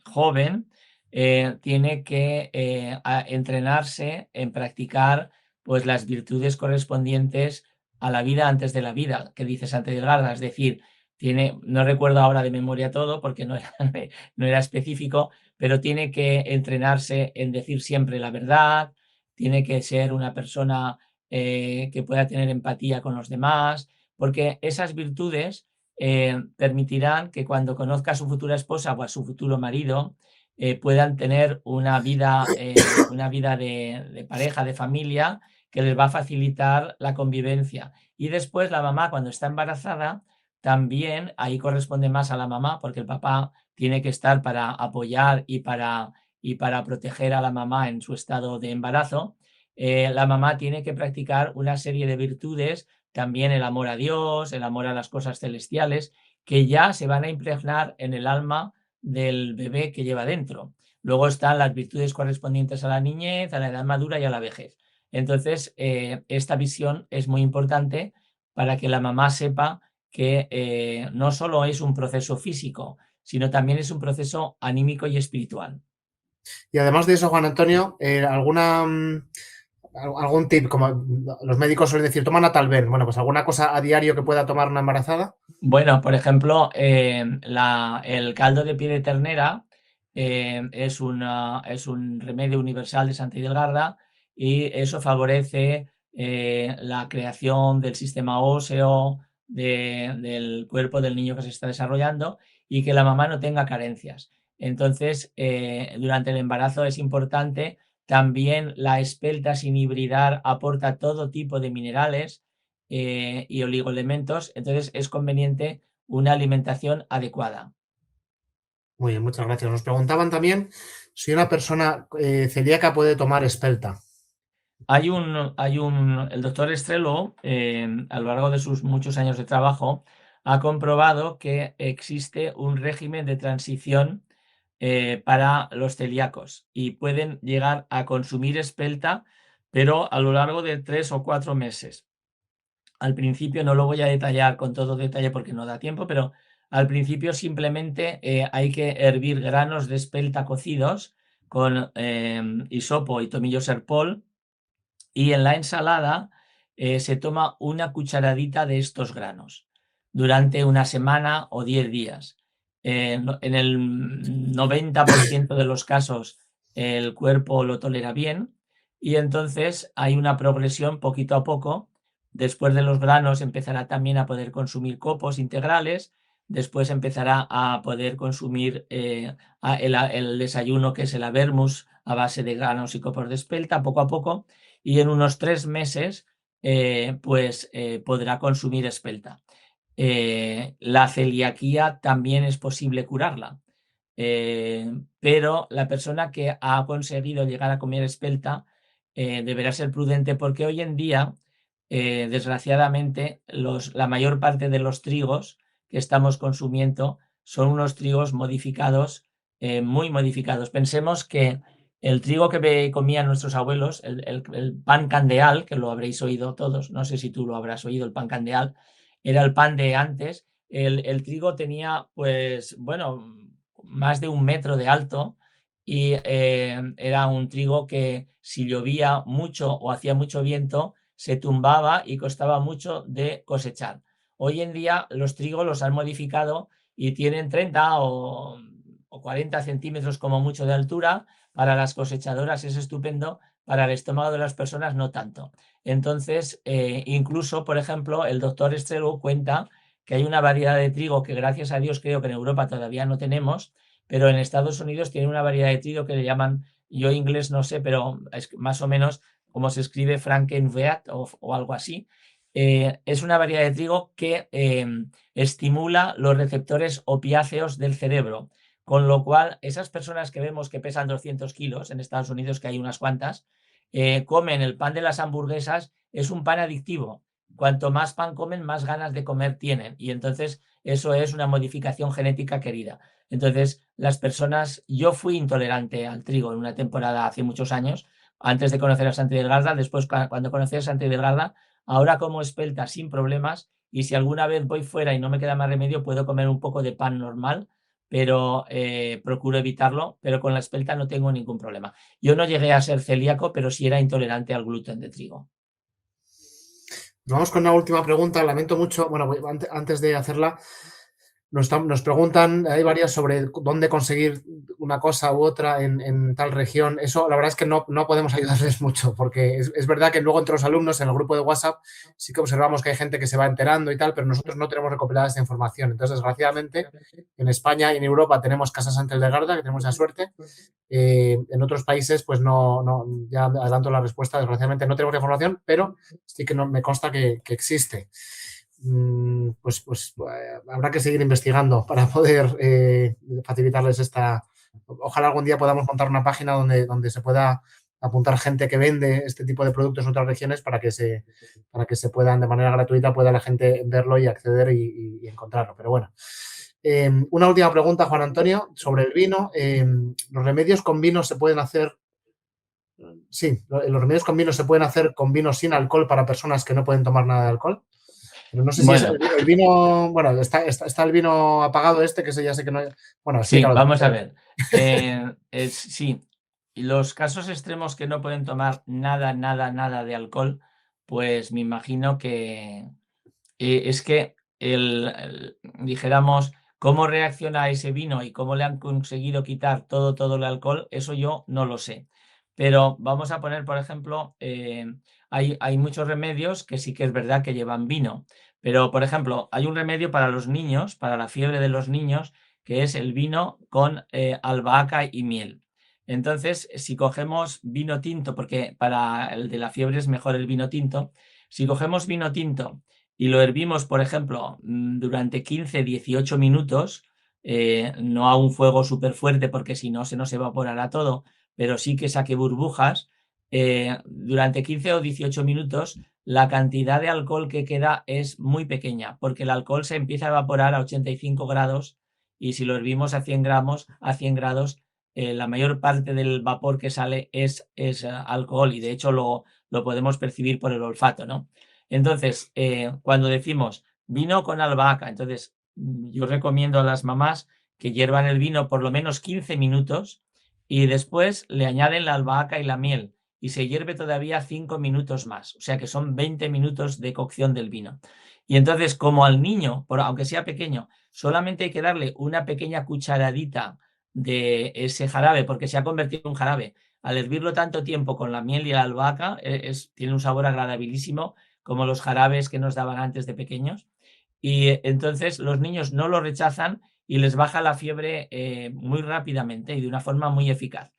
joven tiene que entrenarse en practicar pues, las virtudes correspondientes a la vida antes de la vida, que dice Santa Edgarda, es decir, no recuerdo ahora de memoria todo porque no era específico, pero tiene que entrenarse en decir siempre la verdad, tiene que ser una persona que pueda tener empatía con los demás, porque esas virtudes permitirán que cuando conozca a su futura esposa o a su futuro marido, puedan tener una vida de pareja, de familia, que les va a facilitar la convivencia. Y después la mamá, cuando está embarazada, también ahí corresponde más a la mamá, porque el papá tiene que estar para apoyar y para proteger a la mamá en su estado de embarazo. La mamá tiene que practicar una serie de virtudes, también el amor a Dios, el amor a las cosas celestiales, que ya se van a impregnar en el alma del bebé que lleva dentro. Luego están las virtudes correspondientes a la niñez, a la edad madura y a la vejez. Entonces, esta visión es muy importante para que la mamá sepa que no solo es un proceso físico, sino también es un proceso anímico y espiritual. Y además de eso, Juan Antonio, algún tip, como los médicos suelen decir, toma Natalven, bueno, pues alguna cosa a diario que pueda tomar una embarazada. Bueno, por ejemplo, el caldo de pie de ternera es un remedio universal de Santa Hildegarda y eso favorece la creación del sistema óseo del cuerpo del niño que se está desarrollando y que la mamá no tenga carencias. Entonces, durante el embarazo es importante. También la espelta sin hibridar aporta todo tipo de minerales y oligoelementos, entonces es conveniente una alimentación adecuada. Muy bien, muchas gracias. Nos preguntaban también si una persona celíaca puede tomar espelta. El doctor Estrelo, a lo largo de sus muchos años de trabajo, ha comprobado que existe un régimen de transición para los celíacos y pueden llegar a consumir espelta, pero a lo largo de 3 o 4 meses. Al principio no lo voy a detallar con todo detalle porque no da tiempo, pero al principio simplemente hay que hervir granos de espelta cocidos con hisopo y tomillo serpol, y en la ensalada se toma una cucharadita de estos granos durante una semana o 10 días. En el 90% de los casos el cuerpo lo tolera bien y entonces hay una progresión poquito a poco. Después de los granos empezará también a poder consumir copos integrales, después empezará a poder consumir el desayuno, que es el avermus a base de granos y copos de espelta, poco a poco, y en unos 3 meses podrá consumir espelta. La celiaquía también es posible curarla, pero la persona que ha conseguido llegar a comer espelta deberá ser prudente, porque hoy en día, desgraciadamente, la mayor parte de los trigos que estamos consumiendo son unos trigos modificados, muy modificados. Pensemos que el trigo que comían nuestros abuelos, el pan candeal, que lo habréis oído todos, no sé si tú lo habrás oído, el pan candeal, era el pan de antes. El trigo tenía, pues, bueno, más de 1 metro de alto y era un trigo que si llovía mucho o hacía mucho viento, se tumbaba y costaba mucho de cosechar. Hoy en día los trigos los han modificado y tienen 30 o 40 centímetros como mucho de altura. Para las cosechadoras es estupendo, para el estómago de las personas no tanto. Entonces, incluso, por ejemplo, el doctor Estrelo cuenta que hay una variedad de trigo que, gracias a Dios, creo que en Europa todavía no tenemos, pero en Estados Unidos tienen una variedad de trigo que le llaman, yo inglés no sé, pero es más o menos como se escribe Frankenweat o algo así. Es una variedad de trigo que estimula los receptores opiáceos del cerebro, con lo cual esas personas que vemos que pesan 200 kilos en Estados Unidos, que hay unas cuantas, comen el pan de las hamburguesas. Es un pan adictivo. Cuanto más pan comen, más ganas de comer tienen, y entonces eso es una modificación genética querida. Entonces, las personas, yo fui intolerante al trigo en una temporada hace muchos años, antes de conocer a Santi Delgarda. Después, cuando conocí a Santi Delgarda, ahora como espelta sin problemas, y si alguna vez voy fuera y no me queda más remedio, puedo comer un poco de pan normal, pero procuro evitarlo. Pero con la espelta no tengo ningún problema. Yo no llegué a ser celíaco, pero sí era intolerante al gluten de trigo. Vamos con una última pregunta. Lamento mucho, bueno, antes de hacerla, nos preguntan, hay varias sobre dónde conseguir una cosa u otra en tal región. Eso, la verdad es que no podemos ayudarles mucho, porque es verdad que luego entre los alumnos en el grupo de WhatsApp sí que observamos que hay gente que se va enterando y tal, pero nosotros no tenemos recopilada esta información. Entonces, desgraciadamente, en España y en Europa tenemos Casa Santi Delgarda, que tenemos esa suerte. En otros países, pues ya adelanto la respuesta, desgraciadamente no tenemos la información, pero sí que me consta que existe. Pues habrá que seguir investigando para poder facilitarles esta. Ojalá algún día podamos montar una página donde se pueda apuntar gente que vende este tipo de productos en otras regiones para que se puedan, de manera gratuita, pueda la gente verlo y acceder y encontrarlo. Pero bueno. Una última pregunta, Juan Antonio, sobre el vino. ¿Los remedios con vino se pueden hacer? Sí, los remedios con vino se pueden hacer con vino sin alcohol para personas que no pueden tomar nada de alcohol. Pero no sé si es el vino. Bueno, está el vino apagado que ya sé que no. Bueno, explícalo. Sí, vamos a ver. Sí, y los casos extremos que no pueden tomar nada de alcohol, pues me imagino que es que dijéramos, cómo reacciona ese vino y cómo le han conseguido quitar todo el alcohol, eso yo no lo sé. Pero vamos a poner, por ejemplo, hay muchos remedios que sí que es verdad que llevan vino. Pero, por ejemplo, hay un remedio para los niños, para la fiebre de los niños, que es el vino con albahaca y miel. Entonces, si cogemos vino tinto, porque para el de la fiebre es mejor el vino tinto, si cogemos vino tinto y lo hervimos, por ejemplo, durante 15-18 minutos, no a un fuego súper fuerte, porque si no se nos evaporará todo, pero sí que saque burbujas, durante 15 o 18 minutos la cantidad de alcohol que queda es muy pequeña, porque el alcohol se empieza a evaporar a 85 grados y si lo hervimos a 100 grados, la mayor parte del vapor que sale es alcohol y de hecho lo podemos percibir por el olfato, ¿no? Entonces, cuando decimos vino con albahaca, entonces yo recomiendo a las mamás que hiervan el vino por lo menos 15 minutos y después le añaden la albahaca y la miel y se hierve todavía 5 minutos más, o sea que son 20 minutos de cocción del vino. Y entonces, como al niño, aunque sea pequeño, solamente hay que darle una pequeña cucharadita de ese jarabe, porque se ha convertido en un jarabe. Al hervirlo tanto tiempo con la miel y la albahaca, tiene un sabor agradabilísimo, como los jarabes que nos daban antes de pequeños. Y entonces los niños no lo rechazan y les baja la fiebre muy rápidamente y de una forma muy eficaz.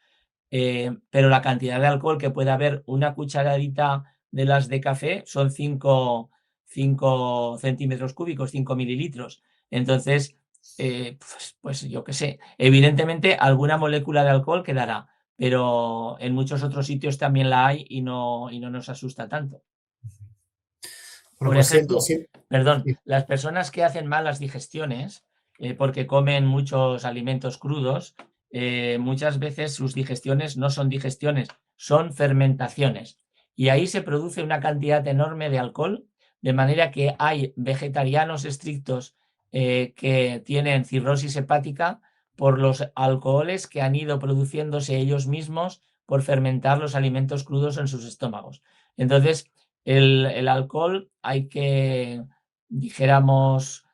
Pero la cantidad de alcohol que puede haber, una cucharadita de las de café son 5 centímetros cúbicos, 5 mililitros. Entonces, pues yo qué sé, evidentemente alguna molécula de alcohol quedará, pero en muchos otros sitios también la hay y no nos asusta tanto. Bueno, Por pues siento, ejemplo, perdón, las personas que hacen malas digestiones porque comen muchos alimentos crudos, muchas veces sus digestiones no son digestiones, son fermentaciones. Y ahí se produce una cantidad enorme de alcohol, de manera que hay vegetarianos estrictos que tienen cirrosis hepática por los alcoholes que han ido produciéndose ellos mismos por fermentar los alimentos crudos en sus estómagos. Entonces, el alcohol hay que, dijéramos,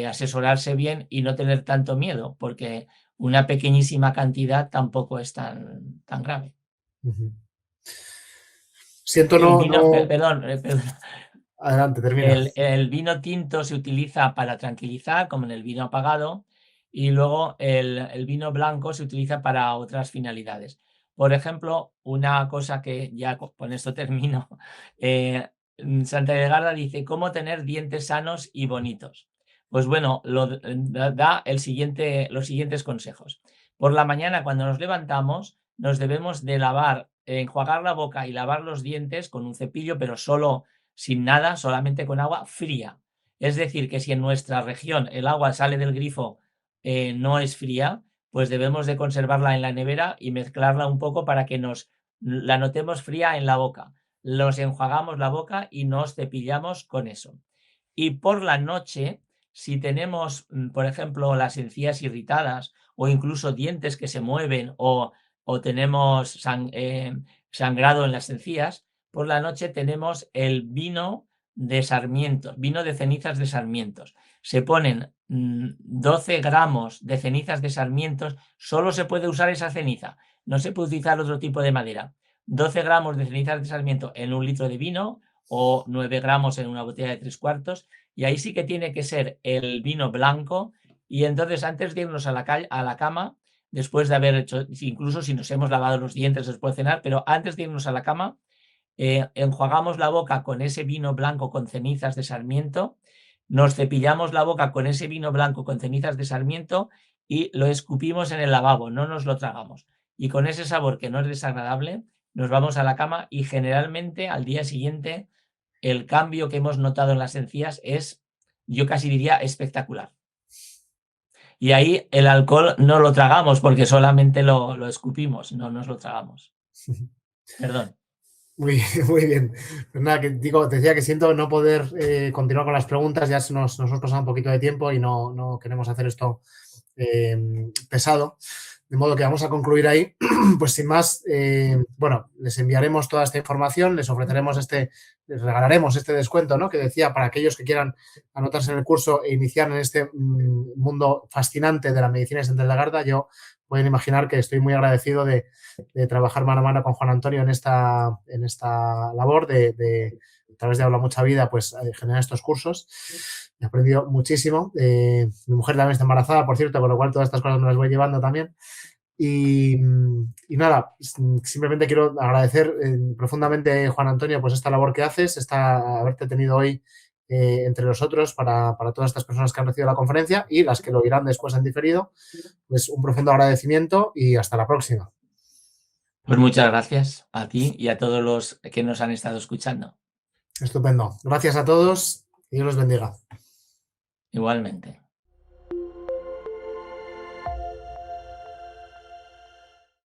asesorarse bien y no tener tanto miedo, porque una pequeñísima cantidad tampoco es tan grave. Siento El no, vino, no... perdón, Adelante, termina. el vino tinto se utiliza para tranquilizar, como en el vino apagado, y luego el vino blanco se utiliza para otras finalidades. Por ejemplo, una cosa que ya con esto termino, Santa Edgarda dice, ¿cómo tener dientes sanos y bonitos? Pues bueno, da los siguientes consejos. Por la mañana, cuando nos levantamos, nos debemos de enjuagar la boca y lavar los dientes con un cepillo, pero solo sin nada, solamente con agua fría. Es decir, que si en nuestra región el agua sale del grifo no es fría, pues debemos de conservarla en la nevera y mezclarla un poco para que la notemos fría en la boca. Nos enjuagamos la boca y nos cepillamos con eso. Y por la noche, si tenemos, por ejemplo, las encías irritadas o incluso dientes que se mueven o tenemos sangrado en las encías, por la noche tenemos el vino de sarmientos, vino de cenizas de sarmientos. Se ponen 12 gramos de cenizas de sarmientos, solo se puede usar esa ceniza, no se puede utilizar otro tipo de madera. 12 gramos de cenizas de sarmiento en 1 litro de vino o 9 gramos en una botella de 3/4 y ahí sí que tiene que ser el vino blanco y entonces antes de irnos a la cama, después de haber hecho, incluso si nos hemos lavado los dientes después de cenar, pero antes de irnos a la cama, enjuagamos la boca con ese vino blanco con cenizas de sarmiento, nos cepillamos la boca con ese vino blanco con cenizas de sarmiento y lo escupimos en el lavabo, no nos lo tragamos. Y con ese sabor que no es desagradable, nos vamos a la cama y generalmente al día siguiente el cambio que hemos notado en las encías es, yo casi diría, espectacular. Y ahí el alcohol no lo tragamos porque solamente lo escupimos, no nos lo tragamos. Perdón. Muy bien. Pues nada, te decía que siento no poder continuar con las preguntas, ya nos hemos pasado un poquito de tiempo y no queremos hacer esto pesado. De modo que vamos a concluir ahí. Pues sin más, bueno, les enviaremos toda esta información, les regalaremos este descuento, ¿no? Que decía, para aquellos que quieran anotarse en el curso e iniciar en este mundo fascinante de la medicina de Santa Edgarda. Yo pueden imaginar que estoy muy agradecido de trabajar mano a mano con Juan Antonio en esta labor de a través de Habla Mucha Vida, pues generar estos cursos. He aprendido muchísimo. Mi mujer también está embarazada, por cierto, con lo cual todas estas cosas me las voy llevando también. Y nada, simplemente quiero agradecer profundamente, Juan Antonio, pues esta labor que haces, haberte tenido hoy entre nosotros para todas estas personas que han recibido la conferencia y las que lo irán después en diferido. Pues un profundo agradecimiento y hasta la próxima. Pues muchas gracias a ti y a todos los que nos han estado escuchando. Estupendo. Gracias a todos y Dios los bendiga. Igualmente.